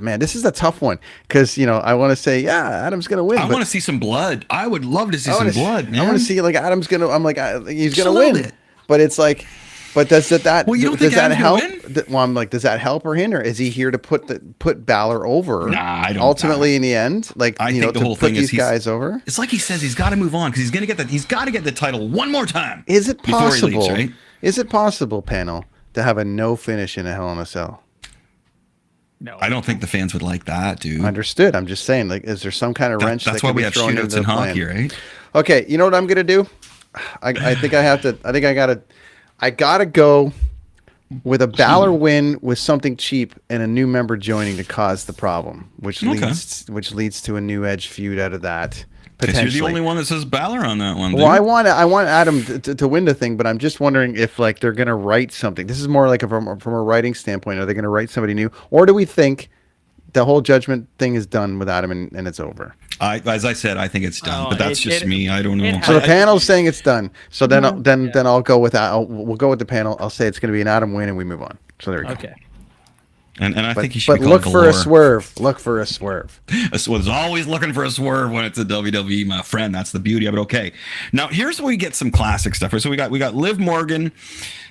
man, this is a tough one, because I want to say, yeah, Adam's gonna win. I want to see some blood. I would love to see some blood, man. I want to see like Adam's gonna. I'm like, he's Just gonna a little win. bit. But it's like, does that? Well, you don't does think that Adam's help? gonna win? Well, I'm like, does that help or hinder? Is he here to put Balor over? Nah, I don't. Ultimately, in the end, like I think the whole put thing these is guys over. It's like he says he's got to move on because he's gonna get that. He's got to get the title one more time. Is it before he possible? leaves, right? Is it possible, panel, to have a no finish in a Hell in a Cell? No, I don't think the fans would like that, dude. Understood. I'm just saying, like, is there some kind of wrench? That's that why can we be have thrown shootouts into in the plan? hockey, right? Okay, you know what I'm gonna do? I think I have to. I think I gotta go with a Balor win with something cheap and a new member joining to cause the problem, which leads to a new Edge feud out of that. Because Potentially. you're the only one that says Balor on that one, dude. Well, I want Adam to win the thing, but I'm just wondering if like they're gonna write something. This is more like from a writing standpoint. Are they gonna write somebody new, or do we think the whole Judgment thing is done with Adam and it's over? As I said, I think it's done, but that's just me. I don't know. So the panel's saying it's done. So then I'll go with that. We'll go with the panel. I'll say it's going to be an Adam win, and we move on. So there we go. Okay. And I think he should. But look for a swerve. Look for a swerve. Was always looking for a swerve when it's a WWE, my friend. That's the beauty of it. Okay, now here's where we get some classic stuff. So we got Liv Morgan.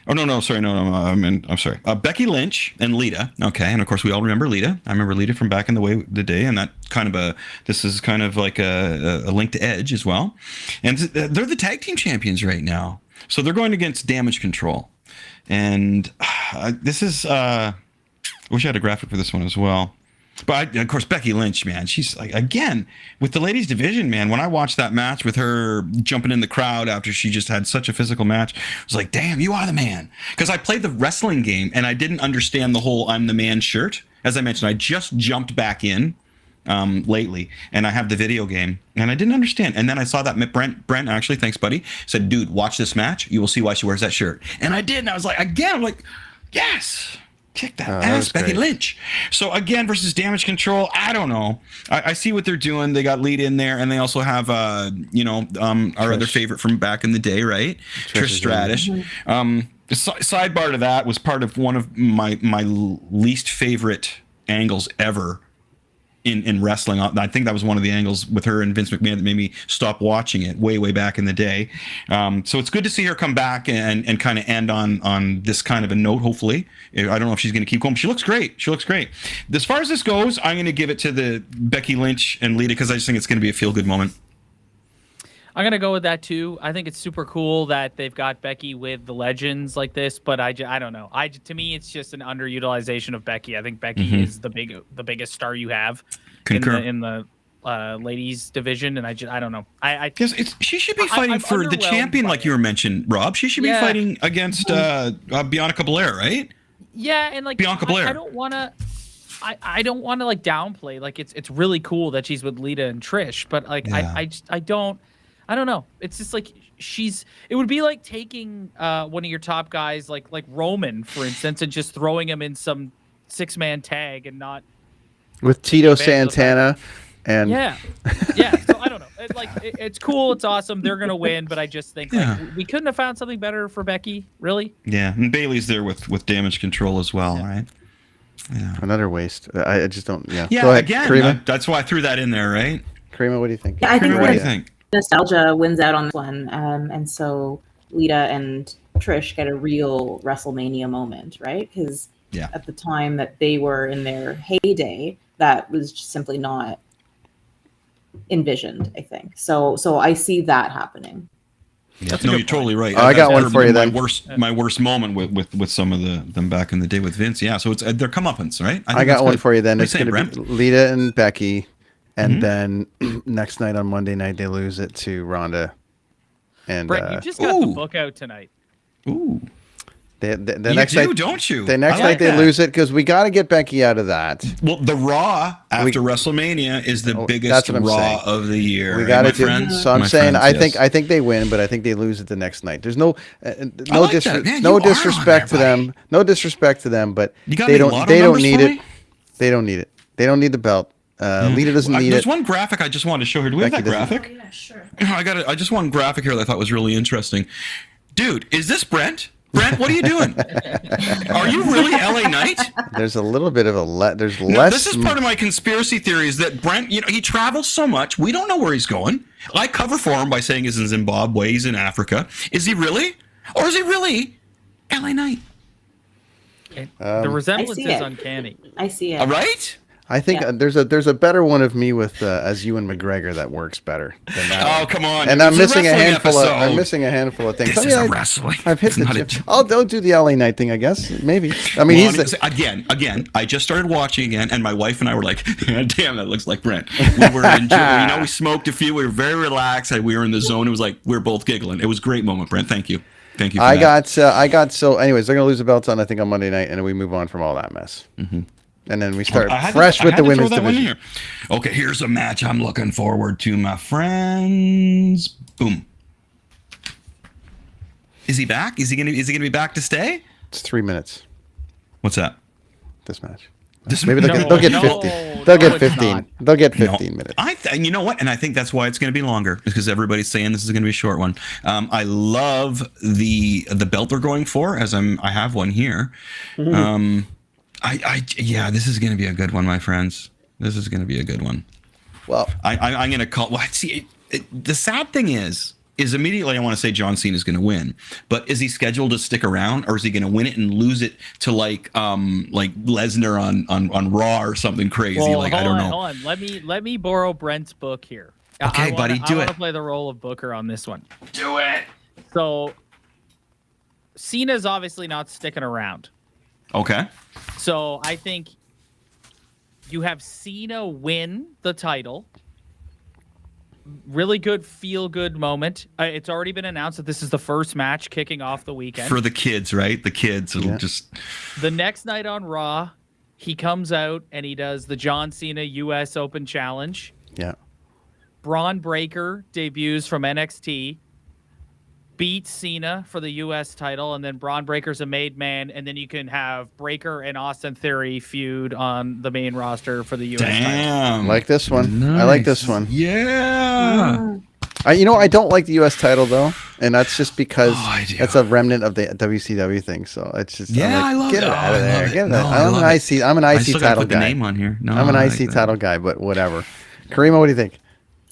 Oh no, sorry, no. I'm sorry. Becky Lynch and Lita. Okay, and of course we all remember Lita. I remember Lita from back in the day, and that this is kind of like a link to Edge as well. And they're the tag team champions right now, so they're going against Damage Control, and this is. I wish I had a graphic for this one as well. But of course, Becky Lynch, man, she's like, again, with the ladies division, man, when I watched that match with her jumping in the crowd after she just had such a physical match, I was like, damn, you are the man. Because I played the wrestling game and I didn't understand the whole I'm the man shirt. As I mentioned, I just jumped back in lately, and I have the video game, and I didn't understand. And then I saw that Brent actually, thanks, buddy, said, dude, watch this match. You will see why she wears that shirt. And I did, and I was like, again, I'm like, yes. Kick that ass, Becky Lynch. So again, versus Damage Control, I don't know. I see what they're doing. They got Lita in there, and they also have our other favorite from back in the day, right? Trish Stratus. The sidebar to that was part of one of my least favorite angles ever in wrestling. I think that was one of the angles with her and Vince McMahon that made me stop watching it way back in the day. So it's good to see her come back and kind of end on this kind of a note, hopefully. I don't know if she's going to keep going. She looks great. As far as this goes, I'm going to give it to the Becky Lynch and Lita because I just think it's going to be a feel-good moment. I'm going to go with that too. I think it's super cool that they've got Becky with the legends like this, but I don't know. To me, it's just an underutilization of Becky. I think Becky is the biggest star you have in the ladies division, and I don't know. She should be fighting for the champion, like you were mentioning, Rob. She should be fighting against Bianca Belair, right? Yeah, and like Bianca Belair. I don't want to. I don't want to like downplay. Like it's really cool that she's with Lita and Trish, but like I don't know. It's just like it would be like taking one of your top guys like Roman, for instance, and just throwing him in some 6-man tag and not with Tito Santana and yeah. So I don't know. It's cool. It's awesome. They're gonna win, but I just think like, we couldn't have found something better for Becky, really. Yeah, and Bayley's there with Damage Control as well, right? Yeah, another waste. I just don't. Yeah. Yeah. Go ahead, again, Karima. That's why I threw that in there, right? Karima, what do you think? Yeah, I think Karima, what do you think? Nostalgia wins out on this one, and so Lita and Trish get a real WrestleMania moment, right? Because at the time that they were in their heyday, that was just simply not envisioned, I think. So I see that happening. Yeah. No, you're totally right. I got one for you then. My worst moment with some of them back in the day with Vince. Yeah, so they're comeuppance, right? I got one for you then. It's going to Brent? be Lita and Becky. And then next night on Monday night, they lose it to Ronda. And Brett, you just got the book out tonight. Ooh. The next night, don't you? The next night they lose it because we got to get Becky out of that. Well, the Raw after WrestleMania is the biggest Raw of the year. We got to do. So I'm saying I think they win, but I think they lose it the next night. There's no disrespect to them. No disrespect to them, but they don't need it. They don't need it. They don't need the belt. Lita doesn't need There's it. one graphic I just wanted to show here. Do we have that graphic? Yeah, sure. I just want a graphic here that I thought was really interesting. Dude, is this Brent? Brent, what are you doing? Are you really LA Knight? There's a little bit of there's less. No, this is part of my conspiracy theory is that Brent, he travels so much, we don't know where he's going. I cover for him by saying he's in Zimbabwe, he's in Africa. Is he really? Or is he really LA Knight? The resemblance is uncanny. I see it. All right? I think there's a better one of me with as Ewan McGregor that works better than that. Oh, come on. And I'm missing a handful of things. This is a wrestling. I've hit the gym. Don't do the LA Knight thing, I guess. Maybe. I mean, again. I just started watching again, and my wife and I were like, "Damn, that looks like Brent." We were enjoying. We smoked a few. We were very relaxed. We were in the zone. It was like we were both giggling. It was a great moment, Brent. Thank you. For that. So. Anyways, they're gonna lose the belts on Monday night, and then we move on from all that mess. Mm-hmm. And then we start fresh with the women's division. Okay, here's a match I'm looking forward to, my friends. Boom. Is he back? Is he gonna be back to stay? It's 3 minutes. What's that? This match. Maybe they'll get 15. They'll get 15. They'll get 15 minutes. You know what? And I think that's why it's going to be longer, because everybody's saying this is going to be a short one. I love the belt they're going for, as I have one here. Mm-hmm. This is going to be a good one, my friends. This is going to be a good one. Well, I'm going to call. Well, see, the sad thing is immediately I want to say John Cena is going to win, but is he scheduled to stick around, or is he going to win it and lose it to like Lesnar on Raw or something crazy? Well, I don't know. Hold on. Let me borrow Brent's book here. Okay, buddy, do it. I want to play the role of Booker on this one. Do it. So Cena's obviously not sticking around. Okay. So I think you have Cena win the title. Really good feel-good moment. It's already been announced that this is the first match kicking off the weekend. For the kids, right? The kids. It'll just... The next night on Raw, he comes out and he does the John Cena U.S. Open Challenge. Yeah. Braun Breaker debuts from NXT. Beats Cena for the U.S. title, and then Braun Breaker's a made man, and then you can have Breaker and Austin Theory feud on the main roster for the U.S. title. I like this one. Nice. I like this one. Yeah. I don't like the U.S. title, though. And that's just because I do. that's a remnant of the WCW thing. So it's just Yeah, I love get it. it out of I there. love it. Get it No, out. I I'm an love it. IC. I'm an I IC still gotta title put the guy. name on here. No, I'm an I IC like that. title guy, but whatever. Karima, what do you think?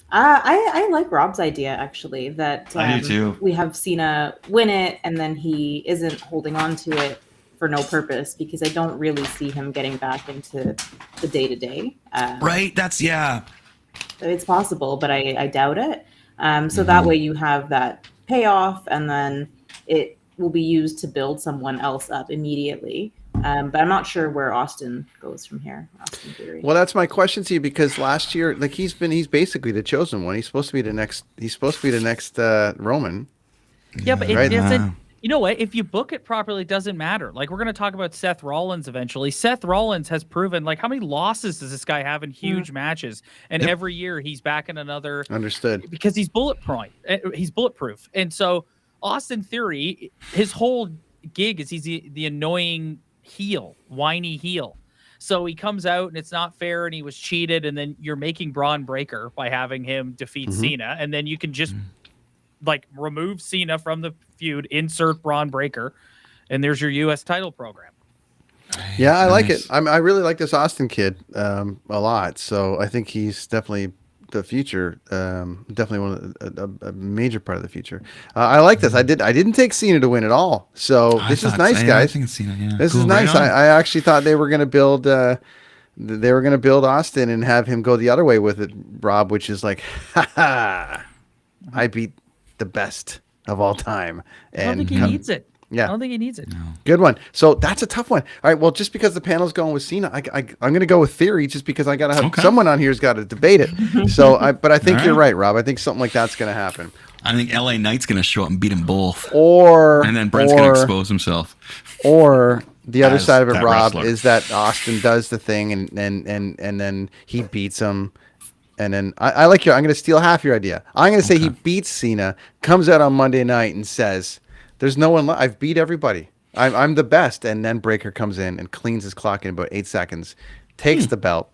I like Rob's idea actually that I do too. we have Cena win it and then he isn't holding on to it for no purpose because I don't really see him getting back into the day to day. Right? That's It's possible, but I doubt it. So that way you have that payoff and then it will be used to build someone else up immediately. But I'm not sure where Austin goes from here. Austin Theory. Well, that's my question to you because last year, like he's basically the chosen one. He's supposed to be the next. He's supposed to be the next Roman. Yeah, but it Right. doesn't. You know what? If you book it properly, it doesn't matter. Like we're going to talk about Seth Rollins eventually. Seth Rollins has proven like how many losses does this guy have in huge matches? And every year he's back in another. Understood. Because he's bulletproof. He's bulletproof. And so Austin Theory, his whole gig is he's the annoying heel, whiny heel. So he comes out and it's not fair and he was cheated. And then you're making Braun Breaker by having him defeat Cena. And then you can just like remove Cena from the feud, insert Braun Breaker, and there's your U.S. title program. Yeah, I like it. I really like this Austin kid a lot. So I think he's definitely the future. Definitely a major part of the future. I like this. I didn't take Cena to win at all. So this is nice, guys. I think it's Cena, yeah. This Cool, is nice. right on. I actually thought they were going to build. They were going to build Austin and have him go the other way with it, Rob, which is like, ha ha! I beat the best of all time. I don't think he needs it. Yeah. I don't think he needs it. Good one. So that's a tough one. All right. Well, just because the panel's going with Cena, I'm going to go with Theory, just because I got to have someone on here's got to debate it. So, but I think you're right, Rob. I think something like that's going to happen. I think LA Knight's going to show up and beat them both. And then Brent's going to expose himself. Or the other side of it, that Rob, wrestler. is that Austin does the thing and then he beats him. And then I like I'm going to steal half your idea. I'm going to say he beats Cena, comes out on Monday night and says, "There's no one. I've beat everybody. I'm the best." And then Breaker comes in and cleans his clock in about 8 seconds, takes the belt,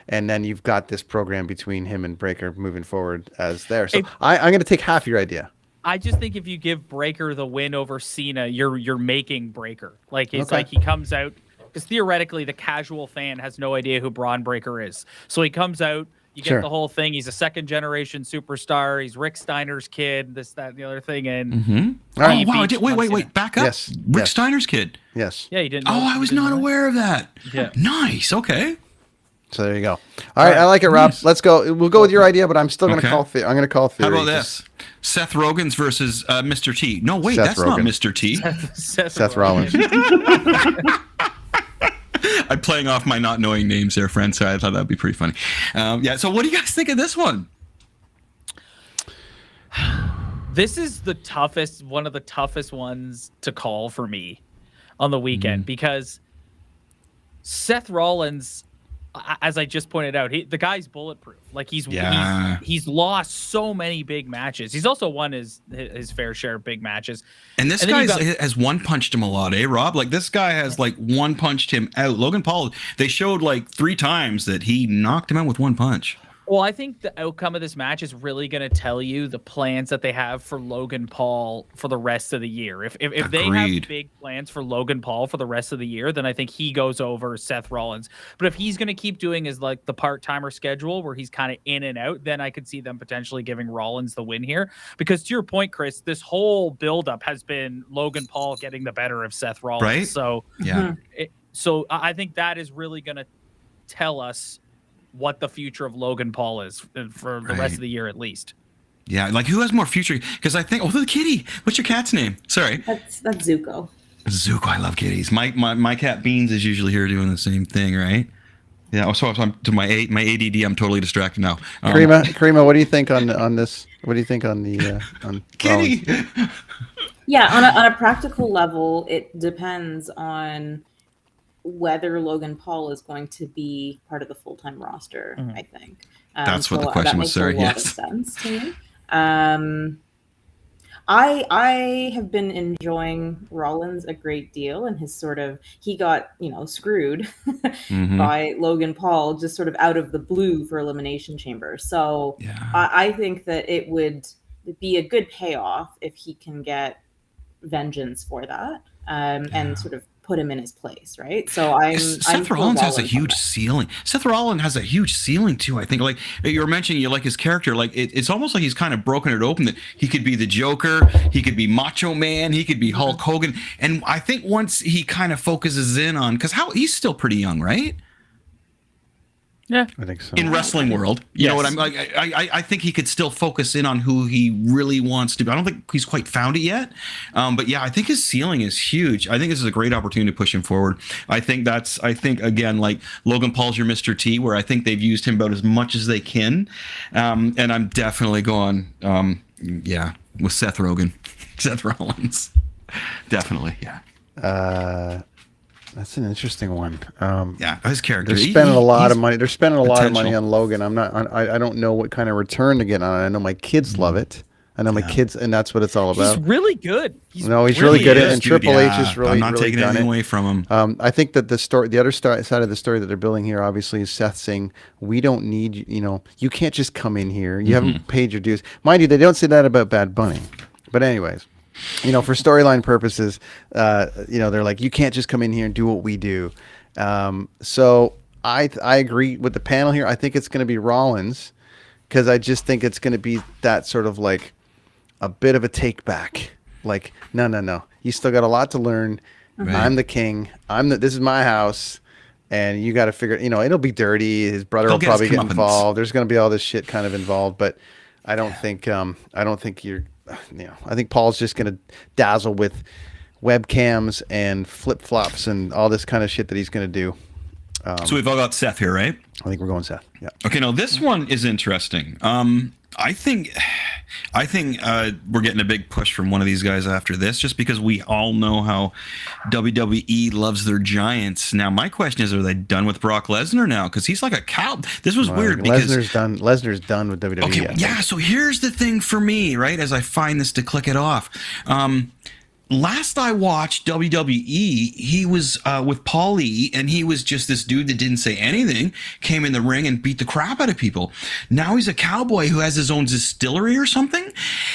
and then you've got this program between him and Breaker moving forward as there. So I'm going to take half your idea. I just think if you give Breaker the win over Cena, you're making Breaker. Like it's like he comes out because theoretically the casual fan has no idea who Braun Breaker is. So he comes out. You get the whole thing. He's a second generation superstar. He's Rick Steiner's kid, this, that, and the other thing. And Oh, wow. Wait. Back up. Yes. Rick Steiner's kid. Yes. Yeah, you didn't. Oh, I was not aware of that. Yeah. Nice. Okay. So there you go. All right. I like it, Rob. Nice. Let's go. We'll go with your idea, but I'm still going to call. I'm going to call Theory. How about this? Seth Rogen's versus Mr. T. No, wait, Seth that's not Rogen. Mr. T. Seth Rollins. I'm playing off my not knowing names there, friend. So I thought that'd be pretty funny. Yeah. So what do you guys think of this one? This is one of the toughest ones to call for me on the weekend because Seth Rollins, as I just pointed out, the guy's bulletproof. Like he's lost so many big matches. He's also won his fair share of big matches. And this guy has one punched him a lot, eh, Rob? Like this guy has like one punched him out. Logan Paul, they showed like 3 times that he knocked him out with one punch. Well, I think the outcome of this match is really going to tell you the plans that they have for Logan Paul for the rest of the year. If they have big plans for Logan Paul for the rest of the year, then I think he goes over Seth Rollins. But if he's going to keep doing his like the part-timer schedule where he's kind of in and out, then I could see them potentially giving Rollins the win here. Because to your point, Chris, this whole buildup has been Logan Paul getting the better of Seth Rollins. Right? So yeah. So I think that is really going to tell us what the future of Logan Paul is for the rest of the year at least. Yeah, like who has more future? Because I think, the kitty. What's your cat's name? Sorry. That's Zuko. Zuko, I love kitties. My cat Beans is usually here doing the same thing, right? Yeah. So I'm to my ADD. I'm totally distracted now. Karima, what do you think on this? What do you think on the on kitty? Yeah, on a practical level, it depends on whether Logan Paul is going to be part of the full-time roster. I think that's what the question was. Sorry. That makes a lot of sense to me. I have been enjoying Rollins a great deal, and his sort of he got screwed by Logan Paul just sort of out of the blue for Elimination Chamber. So I think that it would be a good payoff if he can get vengeance for that, and sort of put him in his place, right? So I'm Seth for Rollins has a Rollins on huge that. ceiling. Seth Rollins has a huge ceiling too. I think, like you were mentioning, you like his character. Like it's almost like he's kind of broken it open that he could be the Joker, he could be Macho Man, he could be Hulk Hogan. And I think once he kind of focuses in on, because he's still pretty young, right? Yeah. I think so. In wrestling world, you know what I'm like. I think he could still focus in on who he really wants to be. I don't think he's quite found it yet, but yeah, I think his ceiling is huge. I think this is a great opportunity to push him forward. I think again, like Logan Paul's your Mr. T, where I think they've used him about as much as they can, and I'm definitely going, with Seth Rollins, definitely, yeah. That's an interesting one. His character. They're spending a lot of money. They're spending a lot of money potential. on Logan. I don't know what kind of return to get on it. I know my kids love it. I know my kids, and that's what it's all about. He's really good. He's really good at it, and Dude, Triple H is really, I'm not really taking done anything it. away from him. I think that the other side of the story that they're building here, obviously, is Seth saying, "We don't need you can't just come in here. You haven't paid your dues." Mind you, they don't say that about Bad Bunny, but anyways. For storyline purposes, they're like, you can't just come in here and do what we do. So I agree with the panel here. I think it's going to be Rollins, because I just think it's going to be that sort of like a bit of a take back. Like, no. You still got a lot to learn. Right. I'm the king. This is my house. And you got to figure, it'll be dirty. His brother will probably get involved. There's going to be all this shit kind of involved, but I don't think you're, I think Paul's just going to dazzle with webcams and flip flops and all this kind of shit that he's going to do. So we've all got Seth here, right? I think we're going Seth. Yeah. Okay, now this one is interesting. I think we're getting a big push from one of these guys after this, just because we all know how WWE loves their giants. Now, my question is, are they done with Brock Lesnar now? Because he's like a cow. This was weird because Lesnar's done with WWE. Okay, yeah. So here's the thing for me, right? As I find this to click it off. Last I watched WWE, he was with Paulie, and he was just this dude that didn't say anything, came in the ring and beat the crap out of people. Now he's a cowboy who has his own distillery or something.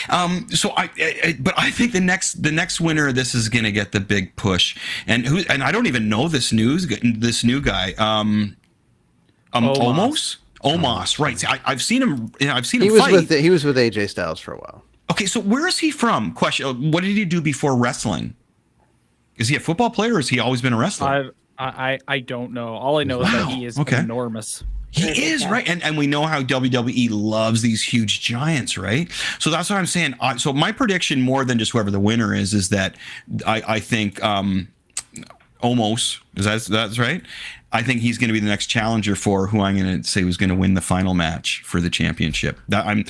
But I think the next winner of this is going to get the big push. And I don't even know this new guy. Omos, right? See, I've seen him. I've seen him fight. He was with AJ Styles for a while. Okay, so where is he from? Question: what did he do before wrestling? Is he a football player, or has he always been a wrestler? I don't know. All I know is that he is enormous. He is, right? And we know how WWE loves these huge giants, right? So that's what I'm saying. So my prediction, more than just whoever the winner is that I think Omos, that's right? I think he's going to be the next challenger for who I'm going to say was going to win the final match for the championship. From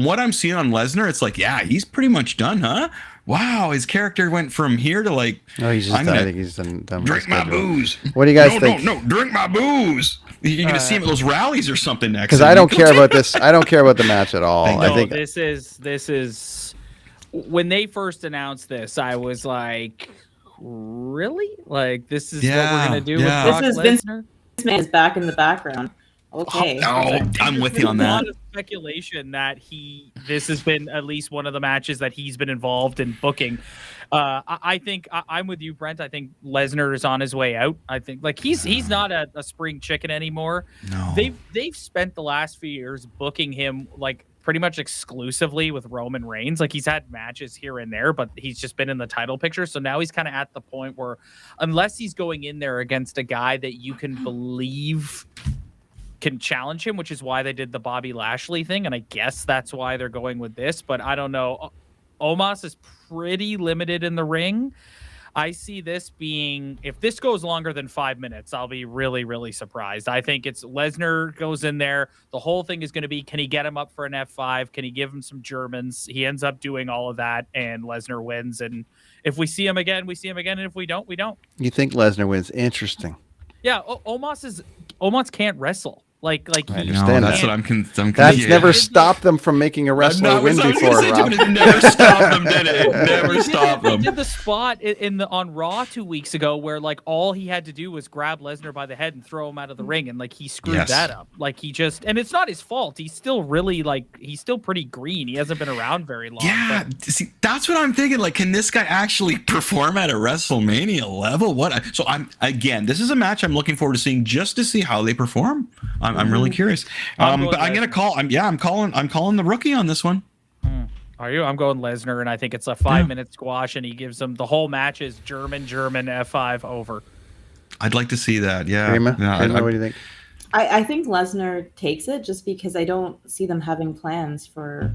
what I'm seeing on Lesnar, it's like, yeah, he's pretty much done, huh? Wow, his character went from here to like, I think he's done drink my booze. What do you guys think? No, drink my booze. You're going to see him at those rallies or something next. Because I don't care about this. I don't care about the match at all. No, I think this is when they first announced this, I was like, really? Like, this is what we're gonna do with Brock Lesnar? This man is back in the background. Okay. I'm with you on that. A lot of speculation that this has been at least one of the matches that he's been involved in booking. I think I'm with you, Brent. I think Lesnar is on his way out. I think he's not a spring chicken anymore. No. They've spent the last few years booking him like pretty much exclusively with Roman Reigns. Like, he's had matches here and there, but he's just been in the title picture. So now he's kind of at the point where, unless he's going in there against a guy that you can believe can challenge him, which is why they did the Bobby Lashley thing, and I guess that's why they're going with this, but I don't know. Omos is pretty limited in the ring. I see this being, if this goes longer than 5 minutes, I'll be really, really surprised. I think it's Lesnar goes in there. The whole thing is going to be, can he get him up for an F5? Can he give him some Germans? He ends up doing all of that, and Lesnar wins. And if we see him again, we see him again. And if we don't. You think Lesnar wins? Interesting. Yeah, Omos can't wrestle. Like I he, understand No, that's that. what I'm That's yeah. never stopped them from making a wrestler win before, Rob. It never stopped them, did it? Never They stopped them. did the spot on Raw 2 weeks ago where like all he had to do was grab Lesnar by the head and throw him out of the ring, and like he screwed Yes. that up. Like he just, and it's not his fault. He's still really he's still pretty green. He hasn't been around very long. Yeah, but see, that's what I'm thinking. Like, can this guy actually perform at a WrestleMania level? So this is a match I'm looking forward to seeing just to see how they perform. I'm really curious. But I'm gonna call. I'm calling the rookie on this one. Are you? I'm going Lesnar, and I think it's a 5-minute squash, and he gives him the whole match is German F5 over. I'd like to see that. Yeah. Kramer, Yeah, Kramer, what do you think? I think Lesnar takes it just because I don't see them having plans for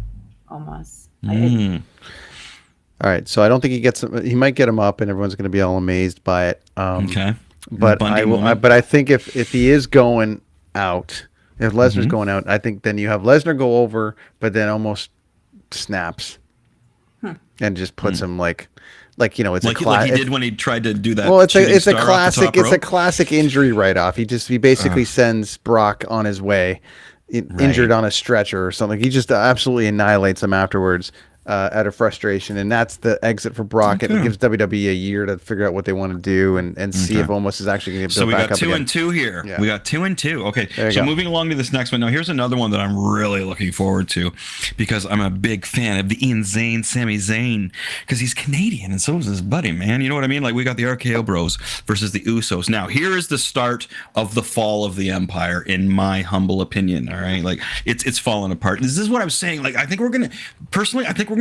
Omos. All right, so I don't think he gets him. He might get him up, and everyone's going to be all amazed by it. Okay. But Bundy I will. moment. But I think if he is going out, if Lesnar's going out, I think then you have Lesnar go over, but then almost snaps and just puts him like it's like he did when he tried to do that. Well, it's shooting a star off the classic. top It's a rope. classic injury write-off. He basically sends Brock on his way, injured on a stretcher or something. He just absolutely annihilates him afterwards. Out of frustration, and that's the exit for Brock. It gives WWE a year to figure out what they want to do and see if Omos is actually going to get built back up again. So we got 2 and 2 here. Yeah. We got 2 and 2. Okay, There you so go. moving along to this next one. Now here's another one that I'm really looking forward to because I'm a big fan of the Ian Zayn, Sami Zayn, because he's Canadian and so is his buddy, man. You know what I mean? Like we got the RKO Bros versus the Usos. Now here is the start of the fall of the Empire, in my humble opinion. All right, like it's falling apart. This is what I was saying. Like I think we're gonna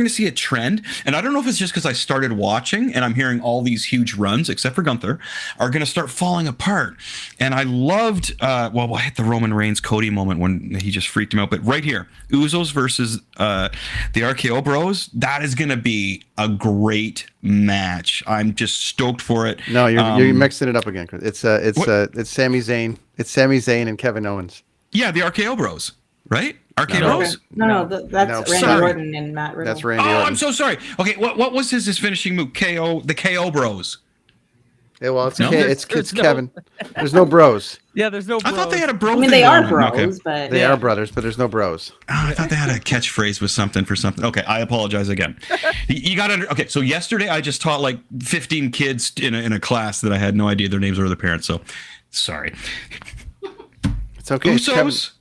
see a trend. And I don't know if it's just because I started watching and I'm hearing all these huge runs, except for Gunther, are going to start falling apart. And I loved, we'll hit the Roman Reigns Cody moment when he just freaked him out. But right here, Usos versus the RKO Bros, that is going to be a great match. I'm just stoked for it. No, you're mixing it up again, Chris. It's Sami Zayn. It's Sami Zayn and Kevin Owens. Yeah, the RKO Bros, right? RKO No. Bros? No, that's Randy Sorry. Orton and Matt Riddle. That's Randy Oh, Orton. I'm so sorry. Okay, what was his finishing move? The KO Bros. Yeah, well, it's No? okay. There's It's no- Kevin. There's no bros. Yeah, there's no. I thought they had a bro. I mean, thing they are going on. bros, Okay. but They are brothers, but there's no bros. Oh, I thought they had a catchphrase with something for something. Okay, I apologize again. You got to okay. So yesterday I just taught like 15 kids in a class that I had no idea their names or their parents. So sorry. It's okay. Usos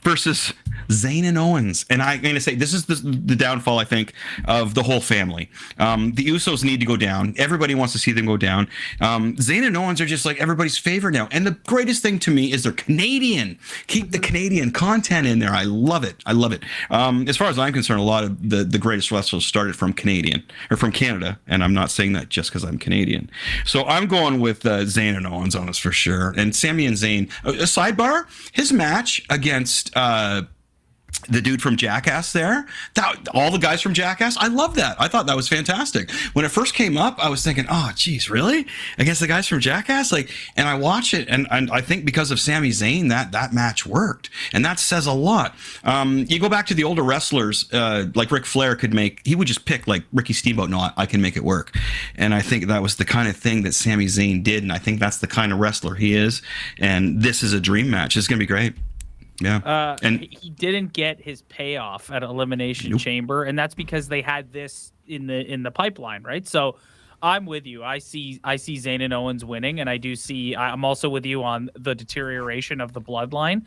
versus Zayn and Owens. And I'm going to say this is the downfall, I think, of the whole family. The Usos need to go down. Everybody wants to see them go down. Zayn and Owens are just like everybody's favorite now. And the greatest thing to me is they're Canadian. Keep the Canadian content in there. I love it. I love it. As far as I'm concerned, a lot of the greatest wrestlers started from Canada. And I'm not saying that just because I'm Canadian. So I'm going with Zayn and Owens on this for sure. And Sami and Zayn, a sidebar, his match against the dude from Jackass there, all the guys from Jackass, I love that. I thought that was fantastic. When it first came up, I was thinking, oh, geez, really? Against the guys from Jackass? And I watch it, and I think because of Sami Zayn, that match worked. And that says a lot. You go back to the older wrestlers, like Ric Flair he would just pick like Ricky Steamboat, no, I can make it work. And I think that was the kind of thing that Sami Zayn did, and I think that's the kind of wrestler he is. And this is a dream match. It's going to be great. Yeah, and he didn't get his payoff at Elimination Chamber, and that's because they had this in the pipeline, right? So, I'm with you. I see Zayn and Owens winning, and I'm also with you on the deterioration of the bloodline.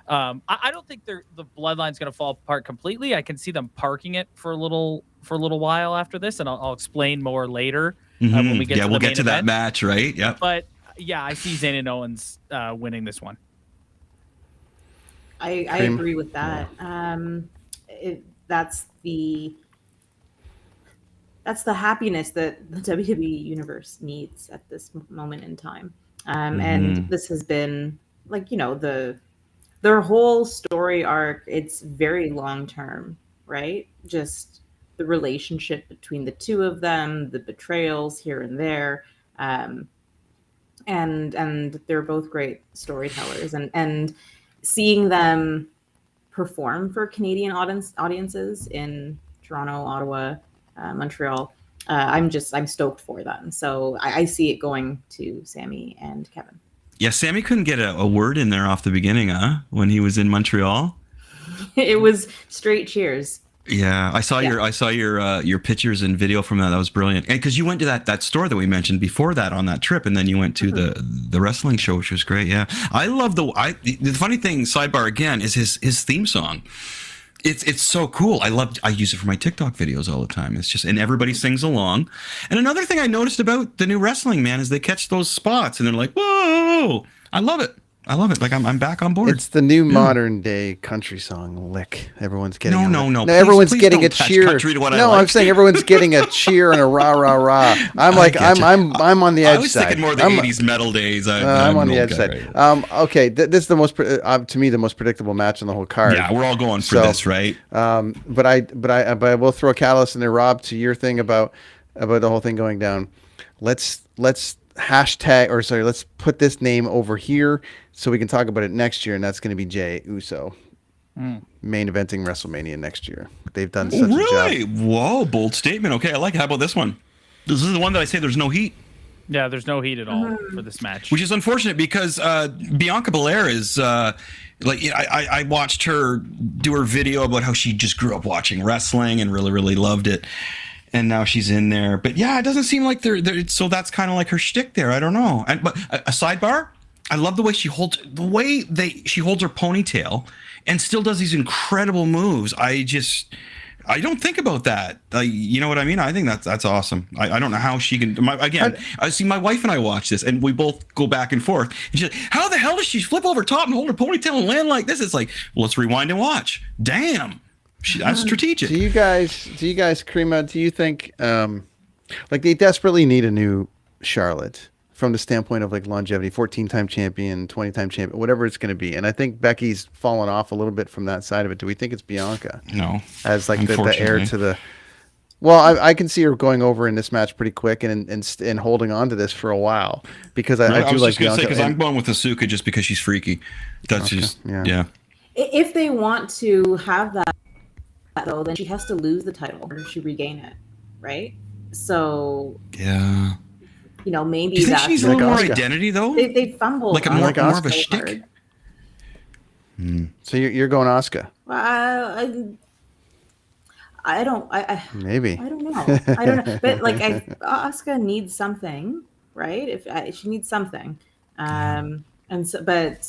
I don't think the bloodline's going to fall apart completely. I can see them parking it for a little while after this, and I'll explain more later when we get. We'll get to that event. match, right? Yeah, but yeah, I see Zayn and Owens winning this one. I agree with that. That's the happiness that the WWE universe needs at this moment in time. And this has been their whole story arc. It's very long term, right? Just the relationship between the two of them, the betrayals here and there, and they're both great storytellers, and seeing them perform for Canadian audiences in Toronto, Ottawa, Montreal, I'm stoked for them. So I see it going to Sami and Kevin. Yeah, Sammy couldn't get a word in there off the beginning, huh? When he was in Montreal. It was straight cheers. Yeah, I saw your pictures and video from that. That was brilliant. And because you went to that store that we mentioned before that on that trip, and then you went to the wrestling show, which was great. Yeah, I love the funny thing. Sidebar again is his theme song. It's so cool. I use it for my TikTok videos all the time. It's just, and everybody sings along. And another thing I noticed about the new wrestling, man, is they catch those spots and they're like, whoa! I love it. Like I'm back on board. It's the new modern day country song lick. Everyone's getting no. Everyone's getting a don't attach cheer. country to what I No, like. I'm saying everyone's getting a cheer and a rah rah rah. I'm on the edge side. I was thinking more of the '80s metal days. I'm on the edge side. Okay, this is the most to me the most predictable match on the whole card. Yeah, we're all going for this, right? But I will throw a catalyst in there, Rob, to your thing about the whole thing going down. Let's hashtag, or sorry, let's put this name over here so we can talk about it next year, and that's going to be Jey Uso main eventing WrestleMania next year. They've done such a job. Whoa, bold statement. Okay, I like it. How about this one? This is the one that I say there's no heat. Yeah, there's no heat at all for this match, Which is unfortunate because Bianca Belair is like, I watched her do her video about how she just grew up watching wrestling and really, really loved it. And now she's in there. But yeah, it doesn't seem like they're so that's kind of like her shtick there. I don't know. But a sidebar, I love the way she holds her ponytail and still does these incredible moves. I I don't think about that. You know what I mean? I think that's awesome. I don't know how she can. I see my wife and I watch this, and we both go back and forth. And she's like, "How the hell does she flip over top and hold her ponytail and land like this?" It's like, well, let's rewind and watch. Damn, that's strategic. Do you guys, Karima? Do you think like they desperately need a new Charlotte from the standpoint of like longevity, 14-time champion, 20-time champion, whatever it's going to be? And I think Becky's fallen off a little bit from that side of it. Do we think it's Bianca? No, as like the heir to the. Well, I can see her going over in this match pretty quick and holding on to this for a while because I do like Bianca. Because I'm going with Asuka just because she's freaky. That's just yeah. If they want to have that though, then she has to lose the title or she regain it, right? So yeah. You know, maybe do you think she needs a little more Asuka identity though? They fumble like more of a shtick. So you're going Asuka? I don't. Maybe. I don't know. I don't know. But like, Asuka needs something, right? If she needs something, and so, but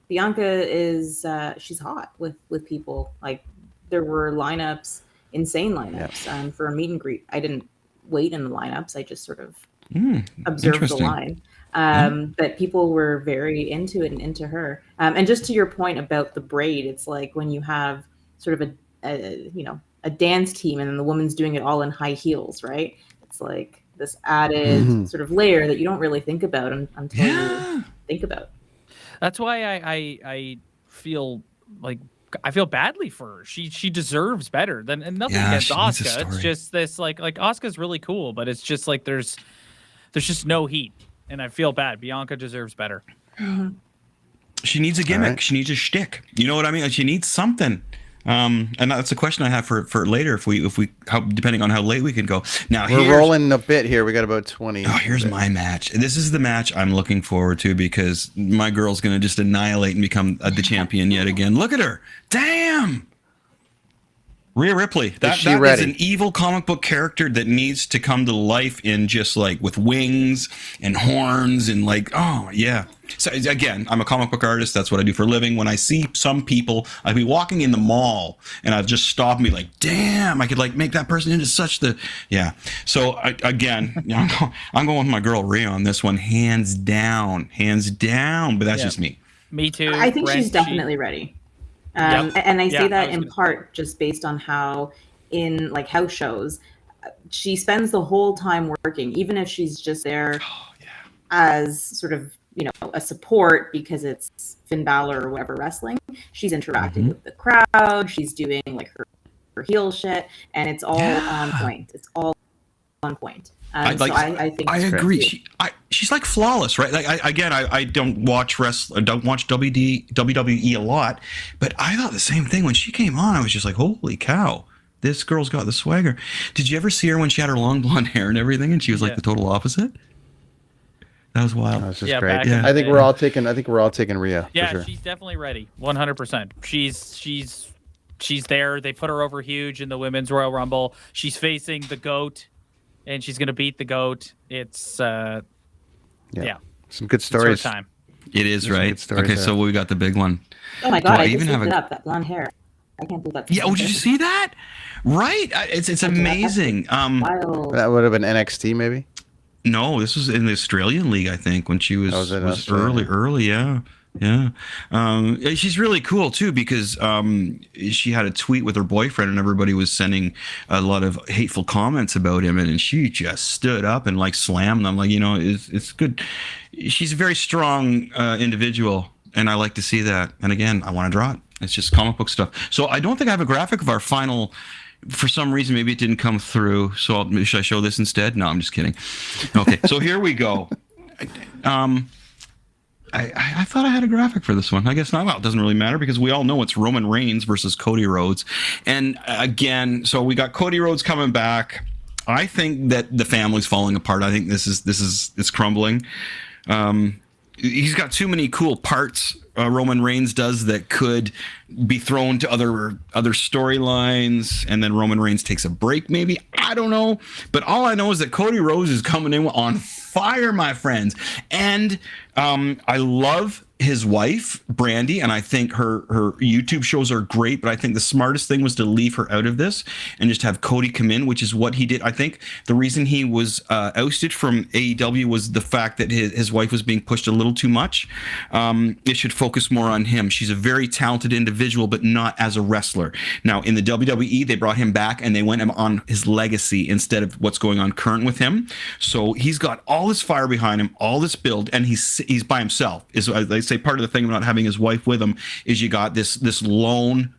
Bianca is she's hot with people. Like there were lineups, insane lineups, for a meet and greet. I didn't wait in the lineups. I just sort of observed the line. But people were very into it and into her. And just to your point about the braid, it's like when you have sort of a dance team and then the woman's doing it all in high heels, right? It's like this added sort of layer that you don't really think about until you think about. That's why I feel like I feel badly for her. She deserves better than, and nothing against Asuka. It's just this like Asuka's really cool, but it's just like there's just no heat, and I feel bad. Bianca deserves better. She needs a gimmick. Right. She needs a shtick. You know what I mean? She needs something. And that's a question I have for later. If we depending on how late we can go. Now we're rolling a bit here. We got about 20. Oh, here's my match. This is the match I'm looking forward to because my girl's gonna just annihilate and become the champion yet again. Look at her. Damn. Rhea Ripley. That is an evil comic book character that needs to come to life in just like with wings and horns and like, oh yeah. So again, I'm a comic book artist. That's what I do for a living. When I see some people, I'd be walking in the mall and I'd just stop and be like, damn, I could like make that person into such the, yeah. So I'm going with my girl Rhea on this one, hands down, but that's just me. Me too. I think she's definitely ready. And I say that in part just based on how in like house shows, she spends the whole time working, even if she's just there as sort of, a support because it's Finn Balor or whatever wrestling. She's interacting with the crowd. She's doing like her heel shit, and it's all on point. It's all on point. I think I agree. She's like flawless, right? Like I don't watch WWE a lot, but I thought the same thing when she came on. I was just like, holy cow, this girl's got the swagger. Did you ever see her when she had her long blonde hair and everything, and she was like the total opposite? That was wild. Oh, this is Yeah, great. back in the I think day. we're all taking. I think we're all taking Rhea. Yeah, for sure. she's definitely ready. 100%. She's there. They put her over huge in the Women's Royal Rumble. She's facing the GOAT, and she's gonna beat the GOAT. It's yeah. Some good It's her stories. time. It is, There's some right? good stories Okay, there. so we got the big one. Oh my Do god! I I even just have looked a- it up. That blonde hair. I can't believe that's. Yeah, did you see that? Right? It's amazing. Wild. That would have been NXT, maybe. No, this was in the Australian League, I think, when she was, Oh, was it was Australia? early, yeah. Yeah. She's really cool too because she had a tweet with her boyfriend and everybody was sending a lot of hateful comments about him and she just stood up and like slammed them. Like, it's good. She's a very strong individual and I like to see that. And again, I want to draw it. It's just comic book stuff. So I don't think I have a graphic of our final. For some reason, maybe it didn't come through. So should I show this instead? No, I'm just kidding. Okay, so here we go. I thought I had a graphic for this one. I guess not. Well, it doesn't really matter because we all know it's Roman Reigns versus Cody Rhodes. And again, so we got Cody Rhodes coming back. I think that the family's falling apart. I think it's crumbling. He's got too many cool parts. Roman Reigns does that could be thrown to other storylines, and then Roman Reigns takes a break. Maybe I don't know, but all I know is that Cody Rhodes is coming in on fire, my friends, and I love his wife Brandy, and I think her YouTube shows are great. But I think the smartest thing was to leave her out of this and just have Cody come in, which is what he did. I think the reason he was ousted from AEW was the fact that his wife was being pushed a little too much. It should focus more on him. She's a very talented individual, but not as a wrestler. Now in the WWE, they brought him back and they went on his legacy instead of what's going on current with him. So he's got all this fire behind him, all this build, and he's by himself. Is they say part of the thing about not having his wife with him is you got this lone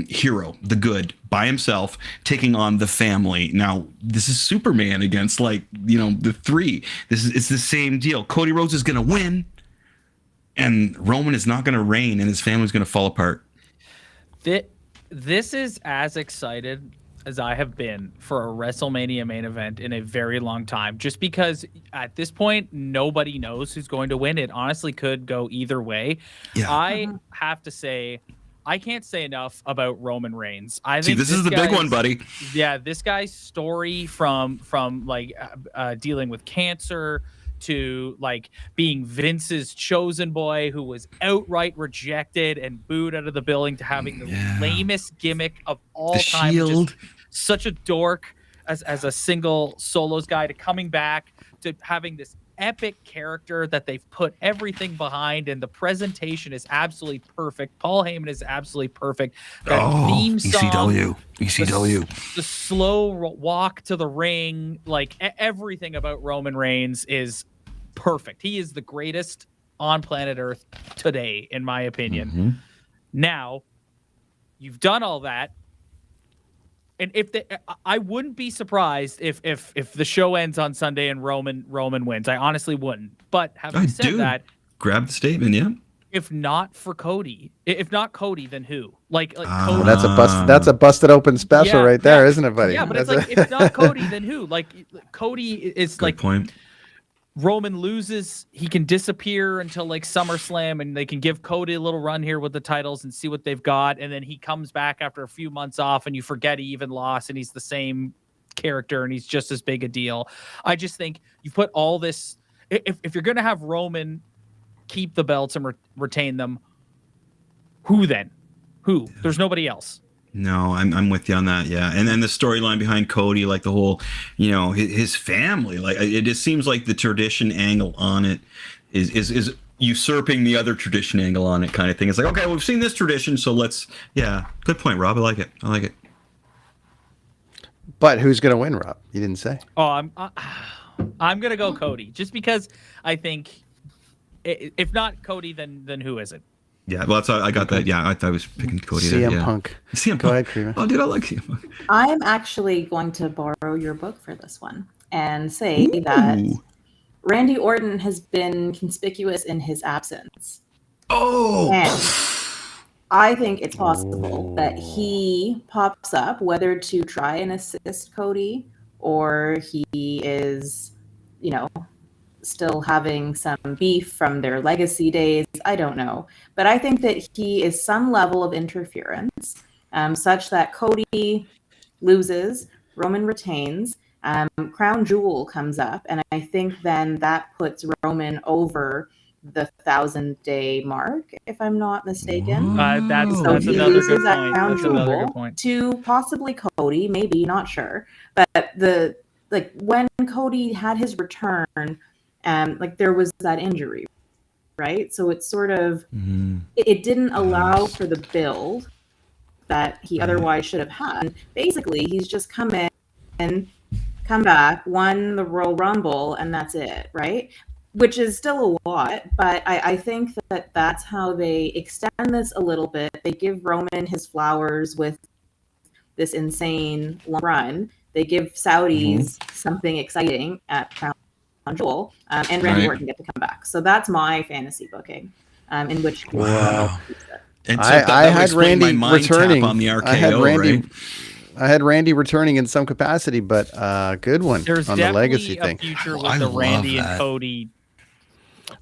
hero, the good, by himself, taking on the family. Now this is Superman against the three. It's the same deal. Cody Rhodes is gonna win, and Roman is not gonna reign, and his family's gonna fall apart. This is as excited as I have been for a WrestleMania main event in a very long time, just because at this point nobody knows who's going to win. It honestly could go either way. Yeah. I have to say, I can't say enough about Roman Reigns. I See, think this is the big one, buddy. Yeah, this guy's story from dealing with cancer to being Vince's chosen boy who was outright rejected and booed out of the building to having the lamest gimmick of all The time. Shield. Just such a dork as a single solos guy to coming back to having this epic character that they've put everything behind, and the presentation is absolutely perfect. Paul Heyman is absolutely perfect. That theme song, ECW. the slow walk to the ring, everything about Roman Reigns is perfect. He is the greatest on planet Earth today, in my opinion. Mm-hmm. Now, you've done all that. And I wouldn't be surprised if the show ends on Sunday and Roman wins. I honestly wouldn't. But having said that, grab the statement, yeah. if not for Cody, if not Cody, then who? Cody. That's a busted open special right there, isn't it, buddy? Yeah, but it's if not Cody, then who? Cody is Good point. Roman loses, he can disappear until SummerSlam, and they can give Cody a little run here with the titles and see what they've got, and then he comes back after a few months off and you forget he even lost and he's the same character and he's just as big a deal. I just think you put all this, if you're going to have Roman keep the belts and retain them, who then? Who? There's nobody else. No, I'm with you on that. Yeah, and then the storyline behind Cody, the whole, his family, it just seems like the tradition angle on it is usurping the other tradition angle on it, kind of thing. It's okay, we've seen this tradition, so good point, Rob. I like it. But who's gonna win, Rob? You didn't say. Oh, I'm gonna go Cody, just because I think if not Cody, then who is it? Yeah, well, I got that. Yeah, I thought I was picking Cody. CM Punk. CM Punk. Go ahead, Krimer. Oh, dude, I like CM Punk. I'm actually going to borrow your book for this one and say that Randy Orton has been conspicuous in his absence. Oh! And I think it's possible that he pops up, whether to try and assist Cody or he is, still having some beef from their legacy days. I don't know. But I think that he is some level of interference, such that Cody loses, Roman retains, Crown Jewel comes up, and I think then that puts Roman over the 1,000-day mark, if I'm not mistaken. That's So that's he another loses good that point. Crown That's another Jewel good point. to possibly Cody, maybe, not sure. But when Cody had his return, there was that injury, right? So it's sort of it didn't allow for the build that he otherwise should have had. And basically, he's just come in and come back, won the Royal Rumble, and that's it, right? Which is still a lot, but I think that that's how they extend this a little bit. They give Roman his flowers with this insane long run. They give Saudis something exciting at Crown Jewel, and Randy Orton get to come back. So that's my fantasy booking, in which Wow. And so I that had was putting Randy my mind tap returning on the RKO, I had Randy. right? I had Randy returning in some capacity, but good one There's on the definitely legacy a thing. future with I the love Randy that. and Cody.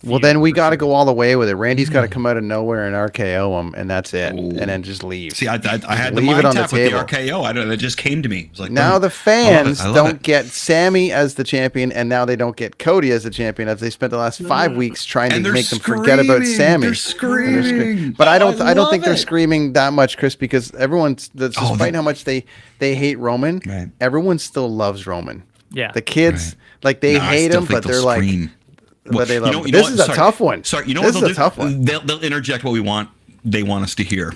Well, then we got to go all the way with it. Randy's got to come out of nowhere and RKO him, and that's it, Ooh. and then just leave. See, I had the Leave mind it on the tap with the table. RKO. I don't know. It just came to me. It was like, Now boom. the fans I love don't it. get Sammy as the champion, and now they don't get Cody as the champion, as they spent the last 5 weeks trying And to they're make them forget about screaming. Sammy. They're And screaming. But I don't love think they're it. screaming that much, Chris, because despite how much they hate Roman, Right. everyone still loves Roman. Yeah. The kids, they No, I hate still him, think but they'll they're like, scream. but they love him. you know This what? is a Sorry. tough one. Sorry, you know This what is they'll a do? tough one. They'll interject what they want us to hear.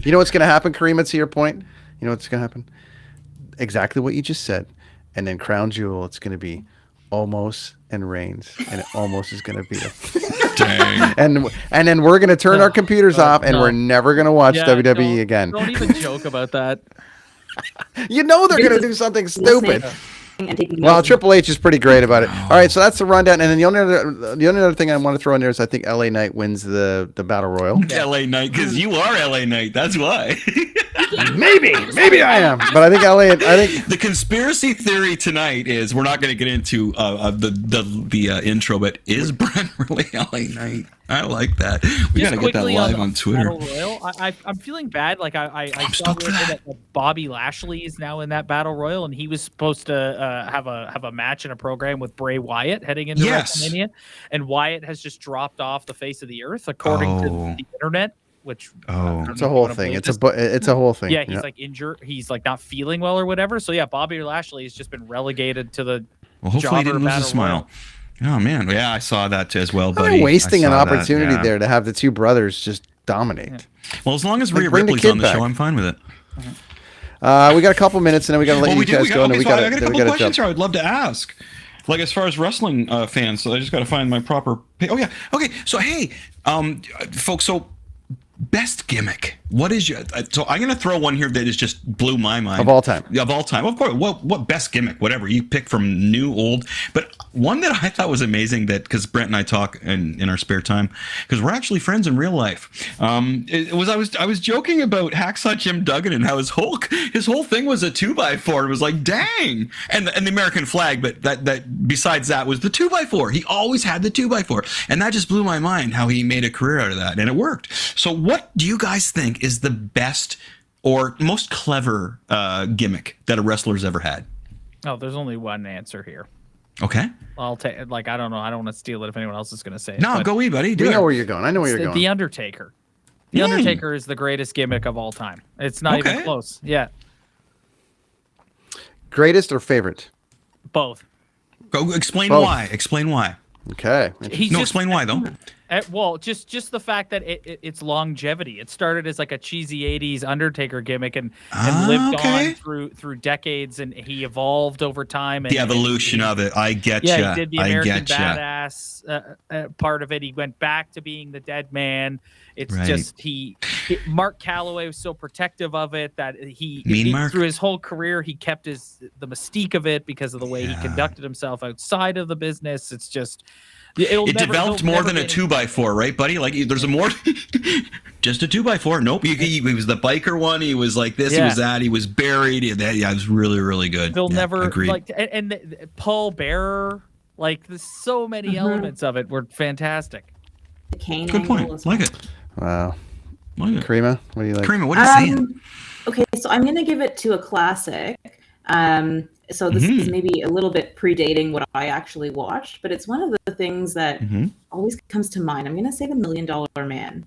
You know what's going to happen, Kareem? To your point, you know what's going to happen? Exactly what you just said. And then Crown Jewel, it's going to be Omos and Reigns, and it almost is going to be Dang. and then we're going to turn our computers off, and no. we're never going to watch Yeah, WWE again. Don't even joke about that. You know they're going to do something stupid. and taking Well, notes. Triple H is pretty great about it. All right, so that's the rundown. And then the only other thing I want to throw in there is I think LA Knight wins the Battle Royal. LA Knight, because you are LA Knight. That's why. Maybe I am, but I think I think The conspiracy theory tonight is we're not going to get into the intro, but is Brent really LA Knight? I like that. We got to get that quickly live on Twitter. Battle Royal, I'm feeling bad. Like I saw stoked for that Bobby Lashley is now in that Battle Royal, and he was supposed to have a match in a program with Bray Wyatt heading into Yes. WrestleMania, and Wyatt has just dropped off the face of the earth, according to the internet. Which I don't it's know a if whole you wanna thing. believe It's this. it's a whole thing. Yeah, he's like injured. He's like not feeling well or whatever. So yeah, Bobby Lashley has just been relegated to the Well, hopefully he jobber didn't lose a Battle smile. Oh man, yeah, I saw that as well, buddy. They're wasting I an saw that, opportunity yeah. there to have the two brothers just dominate. Well, as long as Like, Rhea bring the Ripley's kid on the back. show, I'm fine with it. We got a couple minutes, and then we got to let Well, you we do. guys go. And then Okay, we so got I got a couple questions jump. here I'd love to ask. Like as far as wrestling fans, so I just got to find my proper. Oh yeah, okay. So hey, folks. So best gimmick. What is your? So I'm gonna throw one here that is just blew my mind Of all time. Of all time, of course. What best gimmick? Whatever you pick from new, old. But one that I thought was amazing that because Brent and I talk in our spare time because we're actually friends in real life. I was joking about Hacksaw Jim Duggan and how his whole thing was a 2x4. It was like dang, and the American flag. But that besides that was the 2x4. He always had the 2x4, and that just blew my mind how he made a career out of that, and it worked. So what do you guys think is the best or most clever gimmick that a wrestler's ever had? Oh, there's only one answer here. Okay. I'll take. Like I don't know. I don't want to steal it if anyone else is going to say it. No, but go buddy. Do We it. know where you're going. I know where it's you're going. The Undertaker. The Undertaker is the greatest gimmick of all time. It's not even Okay. close. Yeah, Greatest or favorite? both. Go explain Both. why. Explain why. Okay. He's No, just, explain why though. Well, just the fact that it's longevity. It started as like a cheesy '80s Undertaker gimmick and lived okay. on through decades, and he evolved over time. And, The evolution of it. I get Yeah, ya. he did the I American get ya. Badass part of it. He went back to being the dead man. It's Right. just Mark Calloway was so protective of it that Mean Mark? through his whole career he kept the mystique of it because of the way he conducted himself outside of the business. It's just It developed he'll more never than a get 2x4, right, buddy? Like there's a more, just a 2x4. Nope, he was the biker one. He was like this. He was that. He was buried. Yeah, it was really, really good. They'll Yeah, never agreed. like and Paul Bearer Like, there's so many elements of it were fantastic. The cane Good angle point. as Like well. it. Wow. Like it. Karima, what do you like? Karima, what are you saying? Okay, so I'm going to give it to a classic. So this is maybe a little bit predating what I actually watched, but it's one of the things that always comes to mind. I'm going to say The $1 Million Man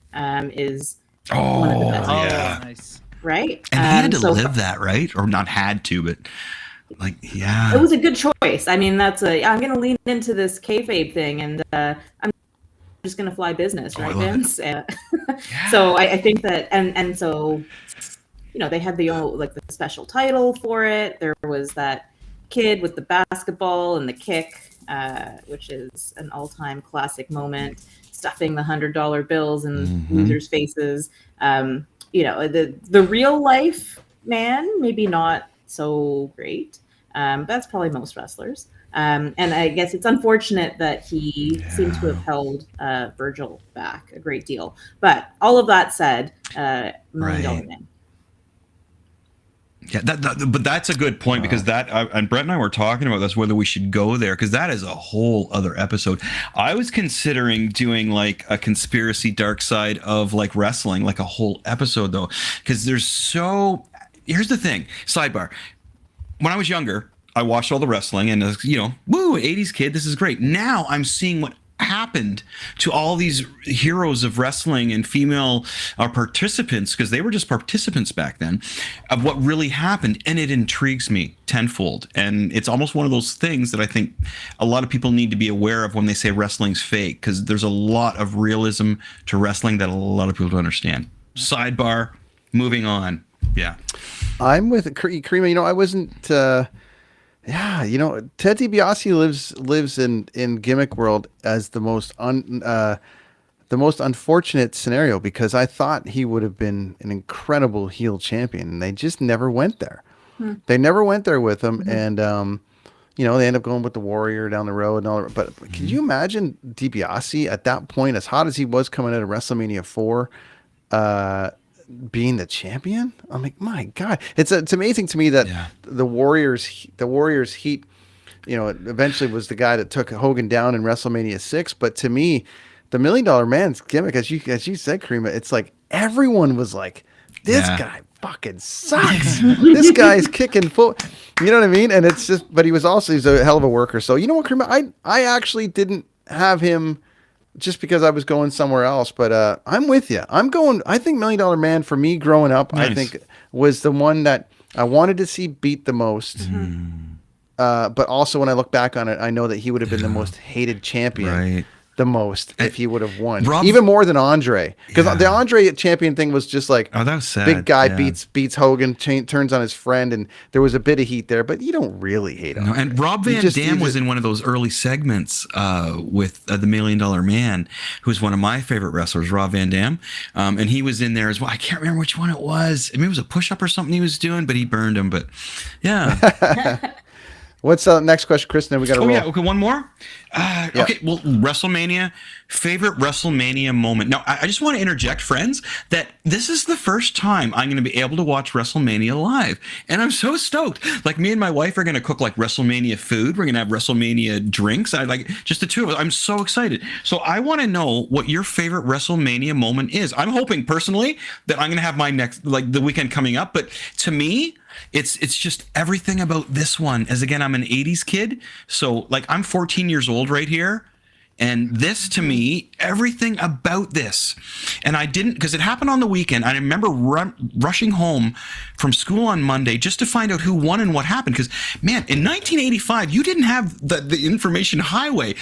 is one of the best. Yeah. Oh, nice. Right? And he had to so live that, right? Or not had to, but like, yeah. it was a good choice. I mean, I'm going to lean into this kayfabe thing, and I'm just going to fly business, right, Vince? So I think that, and so, you know, they had the special title for it. There was that kid with the basketball and the kick, which is an all-time classic moment, stuffing the $100 bills in losers' faces. You know, the real life man, maybe not so great. That's probably most wrestlers. And I guess it's unfortunate that he seems to have held Virgil back a great deal. But all of that said, $1 Million Man. Yeah, but that's a good point, because that and Brett and I were talking about this, whether we should go there, because that is a whole other episode. I was considering doing like a conspiracy dark side of like wrestling, like a whole episode though, because here's the thing. Sidebar: when I was younger, I watched all the wrestling, and you know, woo, 80s kid, this is great. Now I'm seeing what happened to all these heroes of wrestling and female participants, because they were just participants back then, of what really happened, and it intrigues me tenfold. And it's almost one of those things that I think a lot of people need to be aware of when they say wrestling's fake, because there's a lot of realism to wrestling that a lot of people don't understand. Sidebar, moving on. Yeah, I'm with Karima. You know, I wasn't. Yeah, you know, Ted DiBiase lives in gimmick world as the most unfortunate scenario, because I thought he would have been an incredible heel champion, and they just never went there. They never went there with him, and you know, they end up going with the Warrior down the road and all that. But can you imagine DiBiase at that point, as hot as he was coming out of WrestleMania 4, being the champion? I'm like, my God, it's amazing to me that the Warriors Heat, you know, eventually was the guy that took Hogan down in WrestleMania 6. But to me, the $1 Million Man's gimmick, as you said, Karima, it's like everyone was like, this guy fucking sucks. This guy's kicking foot. You know what I mean? And it's just, but he's a hell of a worker. So you know what, Karima, I actually didn't have him just because I was going somewhere else, but I'm with you. I think $1 Million Man for me growing up, I think was the one that I wanted to see beat the most. But also when I look back on it, I know that he would have been the most hated champion the most if he would have won, even more than Andre, because the Andre champion thing was just like, that was sad. Big guy beats Hogan, turns on his friend, and there was a bit of heat there, but you don't really hate him. No, and Rob Van Dam was in one of those early segments with the $1 Million Man, who's one of my favorite wrestlers, Rob Van Dam, and he was in there as well. I can't remember which one it was. I mean, it was a push-up or something he was doing, but he burned him. But yeah. What's the next question, Chris? Then we got to roll. Yeah, okay, one more. Okay, well, WrestleMania, favorite WrestleMania moment. Now, I just want to interject, friends, that this is the first time I'm going to be able to watch WrestleMania live, and I'm so stoked. Like, me and my wife are going to cook like WrestleMania food. We're going to have WrestleMania drinks. I like just the two of us. I'm so excited. So I want to know what your favorite WrestleMania moment is. I'm hoping personally that I'm going to have my next, like the weekend coming up, but to me, it's just everything about this one. As again, I'm an 80s kid, so like I'm 14 years old right here, and this to me, everything about this, and I didn't, because it happened on the weekend. I remember rushing home from school on Monday just to find out who won and what happened, because man, in 1985 you didn't have the information highway.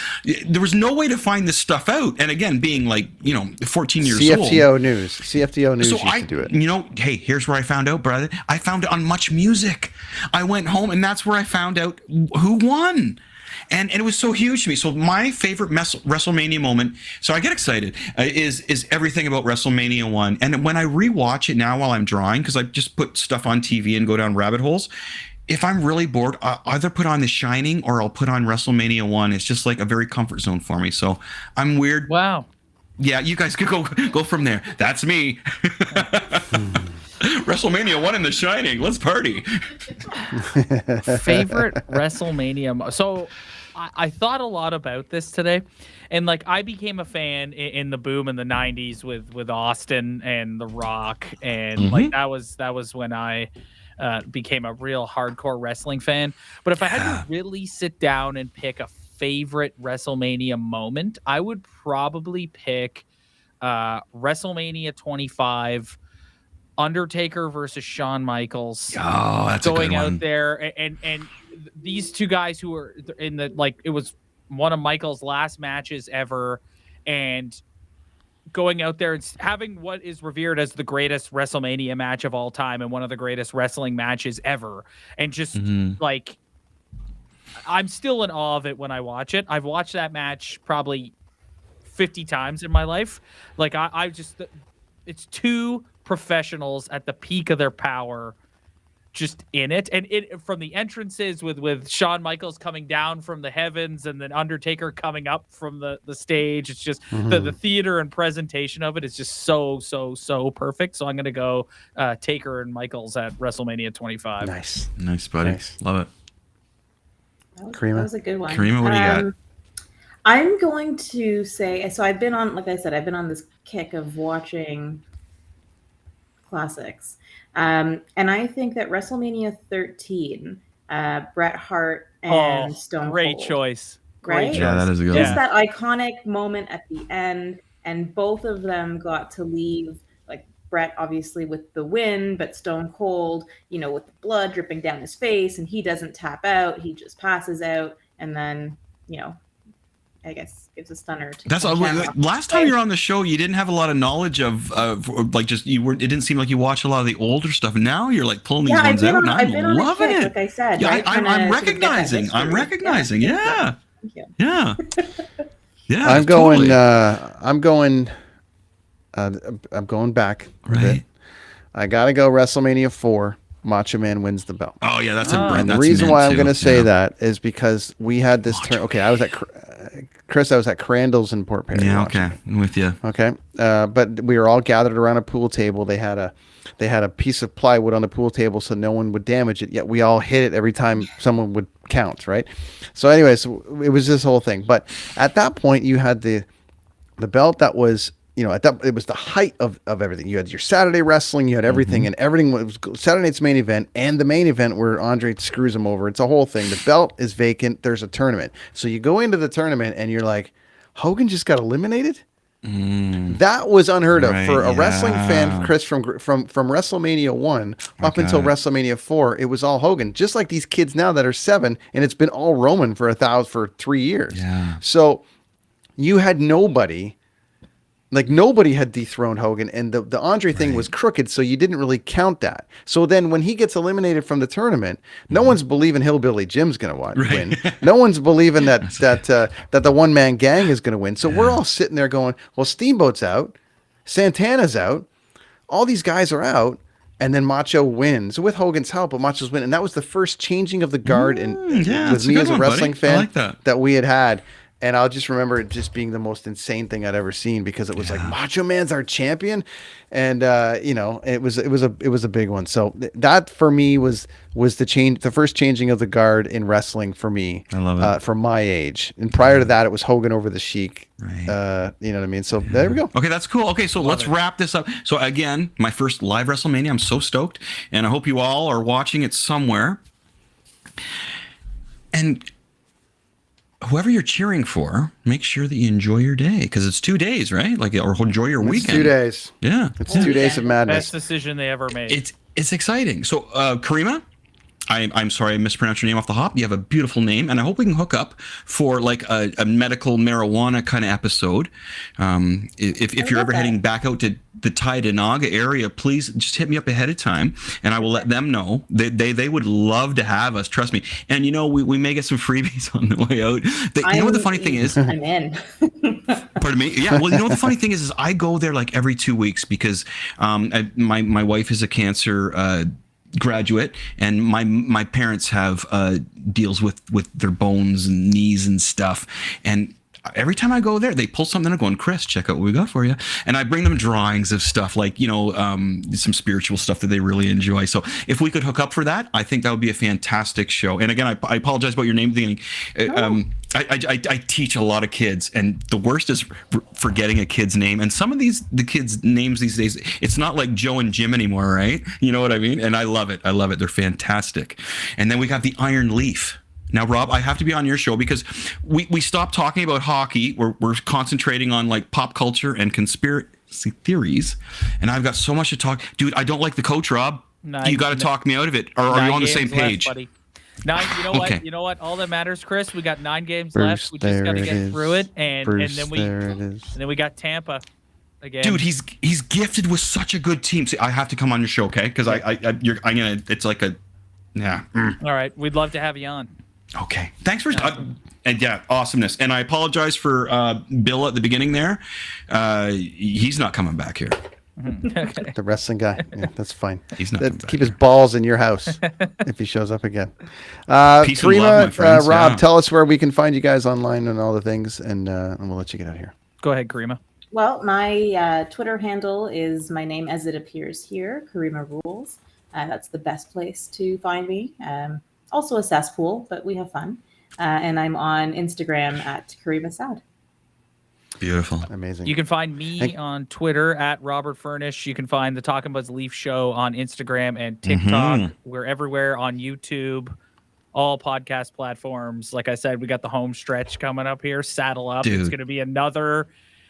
There was no way to find this stuff out, and again, being like, you know, 14 years old. CFTO News used to do it. You know, hey, here's where I found out, brother. I found it on Much Music. I went home, and that's where I found out who won. And it was so huge to me. So my favorite WrestleMania moment, so I get excited, is everything about WrestleMania 1. And when I rewatch it now while I'm drawing, because I just put stuff on TV and go down rabbit holes, if I'm really bored, I'll either put on The Shining or I'll put on WrestleMania 1. It's just like a very comfort zone for me. So I'm weird. Wow. Yeah, you guys could go from there. That's me. WrestleMania 1 and The Shining. Let's party. Favorite WrestleMania. So I thought a lot about this today, and like I became a fan in the boom in the '90s with Austin and The Rock, and like that was when I became a real hardcore wrestling fan. But if I had to really sit down and pick a favorite WrestleMania moment, I would probably pick WrestleMania 25. Undertaker versus Shawn Michaels. Oh, that's going a good out one. there, and these two guys who were in the like it was one of Michaels' last matches ever, and going out there and having what is revered as the greatest WrestleMania match of all time and one of the greatest wrestling matches ever, and just like I'm still in awe of it when I watch it. I've watched that match probably 50 times in my life. Like I just it's two professionals at the peak of their power just in it, and it from the entrances with Shawn Michaels coming down from the heavens and then Undertaker coming up from the stage. It's just the theater and presentation of it is just so perfect. So I'm gonna go Taker and Michaels at WrestleMania 25. Nice, buddy. Nice. Love it. Karima? That was a good one. Karima, what do you got? I'm going to say, so I've been on, like I said, I've been on this kick of watching classics. And I think that WrestleMania 13, Bret Hart and Stone great Cold. choice. Right? Great choice. Yeah, that is a good Just one. that iconic moment at the end, and both of them got to leave, like Bret obviously with the win, but Stone Cold, with the blood dripping down his face, and he doesn't tap out, he just passes out, and then, I guess gives a stunner to That's Ken Shamrock. last time you were on the show. You didn't have a lot of knowledge of like just you were. It didn't seem like you watched a lot of the older stuff. Now you're like pulling these ones out, and I've been on a loving kick, it. like I said. Yeah, right? I'm recognizing. I'm recognizing. Yeah. Thank you. Yeah. Yeah. I'm going. I'm going back. A Right. bit. I gotta go WrestleMania 4. Macho Man wins the belt. Oh yeah, that's a And that's the reason mint why I'm too. going to say Yeah. that is because we had this turn. Okay, I was at Chris. I was at Crandall's in Port Perry. Yeah. watching Okay. I'm with you. Okay. But we were all gathered around a pool table. They had a piece of plywood on the pool table so no one would damage it. Yet we all hit it every time someone would count. Right. So anyways, it was this whole thing. But at that point, you had the belt that was, it was the height of everything. You had your Saturday wrestling, you had everything, and everything was Saturday night's main event and the main event where Andre screws him over. It's a whole thing. The belt is vacant. There's a tournament. So you go into the tournament and you're like, Hogan just got eliminated? That was unheard of for a wrestling fan, Chris, from WrestleMania 1 up until WrestleMania 4. It was all Hogan, just like these kids now that are 7, and it's been all Roman for 3 years. Yeah. So you had nobody. Like nobody had dethroned Hogan, and the Andre thing was crooked, so you didn't really count that. So then when he gets eliminated from the tournament, no one's believing Hillbilly Jim's going to win. No one's believing that the one man gang is going to win. So we're all sitting there going, well, Steamboat's out, Santana's out, all these guys are out. And then Macho wins with Hogan's help, but Macho's win, and that was the first changing of the guard. With me as a wrestling fan that we had. And I'll just remember it just being the most insane thing I'd ever seen, because it was like Macho Man's our champion, and it was a big one. So that for me was the first changing of the guard in wrestling for me. I love it. For my age, and prior to that, it was Hogan over the Sheik. Right. You know what I mean? So there we go. Okay, that's cool. Okay, so let's wrap this up. So again, my first live WrestleMania. I'm so stoked, and I hope you all are watching it somewhere. And whoever you're cheering for, make sure that you enjoy your day, because it's 2 days, right? Like, or enjoy your weekend. It's 2 days. Yeah, It's 2 days of madness. Best decision they ever made. It's exciting. So, Karima, I'm sorry I mispronounced your name off the hop. You have a beautiful name, and I hope we can hook up for like a medical marijuana kind of episode. If you're ever heading back out to the Tynedonga area, please just hit me up ahead of time, and I will let them know. They would love to have us. Trust me. And we may get some freebies on the way out. You know what the funny thing is? I'm in. Pardon me. Yeah. Well, you know what the funny thing is I go there like every 2 weeks because my wife is a cancer graduate, and my parents have deals with their bones and knees and stuff, and every time I go there, they pull something up going, Chris, check out what we got for you. And I bring them drawings of stuff like, some spiritual stuff that they really enjoy. So if we could hook up for that, I think that would be a fantastic show. And again, I apologize about your name at the beginning. I teach a lot of kids, and the worst is forgetting a kid's name. And some of the kids' names these days, it's not like Joe and Jim anymore, right? You know what I mean? And I love it. They're fantastic. And then we got the Iron Leaf. Now, Rob, I have to be on your show because we stopped talking about hockey. We're concentrating on like pop culture and conspiracy theories. And I've got so much to talk. Dude, I don't like the coach, Rob. You got to talk me out of it. Or are you on the same page? Left, buddy. You know what? All that matters, Chris, we got 9 games left. We just got to get through it. And then we got Tampa again. Dude, he's gifted with such a good team. See, I have to come on your show, okay? Because it's like a, yeah. All right. We'd love to have you on. Okay. Thanks for and yeah, awesomeness. And I apologize for Bill at the beginning there. He's not coming back here. Okay. The wrestling guy. Yeah, that's fine. He's not coming back keep his balls in your house if he shows up again. Peace and love, my friends. Rob, tell us where we can find you guys online and all the things, and we'll let you get out of here. Go ahead, Karima. Well, my Twitter handle is my name as it appears here, Karima Rules. That's the best place to find me. Also a cesspool, but we have fun. And I'm on Instagram at Karima Sad. Beautiful. Amazing. You can find me on Twitter at Robert Furnish. You can find the Talking Buzz Leaf Show on Instagram and TikTok. We're everywhere on YouTube, all podcast platforms. Like I said, we got the home stretch coming up here. Saddle up. Dude. It's going to be another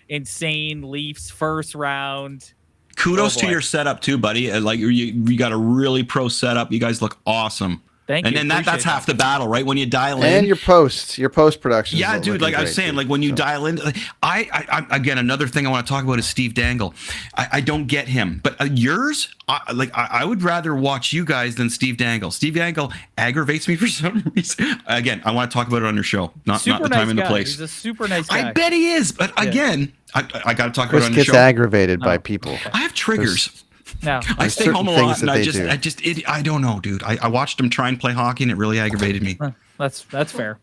insane Leafs first round. Kudos to your setup too, buddy. Like you got a really pro setup. You guys look awesome. Thank you. And that's half the battle, right? When you dial in, and your post production. Yeah, dude. Like I was saying, like when you dial in, I again, another thing I want to talk about is Steve Dangle. I don't get him, but yours, I would rather watch you guys than Steve Dangle. Steve Dangle aggravates me for some reason. Again, I want to talk about it on your show, not the time and the place. He's a super nice guy. I bet he is, but again, I got to talk about it on your Chris show. gets aggravated by people. I have triggers. No. I stay home a lot, and I don't know, dude. I watched him try and play hockey, and it really aggravated me. That's fair.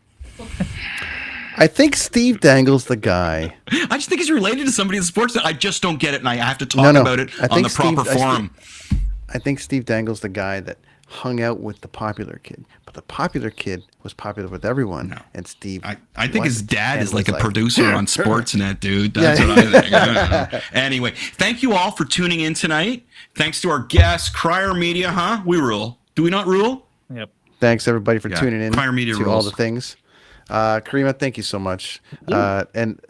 I think Steve Dangle's the guy. I just think he's related to somebody in sports that I just don't get it, and I have to talk about it on the proper forum. I think Steve Dangle's the guy that hung out with the popular kid, but the popular kid was popular with everyone. No. And Steve, I think his dad is like a producer on Sportsnet, dude. That's what I think. Anyway, thank you all for tuning in tonight. Thanks to our guests, Crier Media, huh? We rule. Do we not rule? Yep. Thanks everybody for tuning in Crier Media to rules. all the things. Karima, thank you so much. And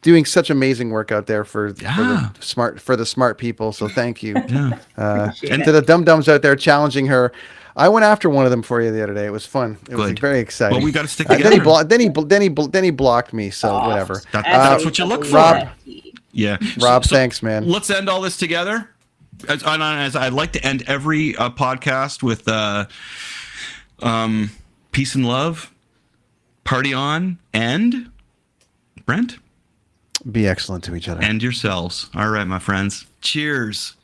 doing such amazing work out there for the smart people. So thank you. And to the dum-dums out there challenging her. I went after one of them for you the other day. It was fun. It was very exciting. Well, we got to stick together. Then he blocked me. So whatever. That's what you look for. Rob. Yeah. Rob, thanks, man. Let's end all this together. As I'd like to end every podcast with peace and love. Party on, and Brent? Be excellent to each other. And yourselves. All right, my friends. Cheers.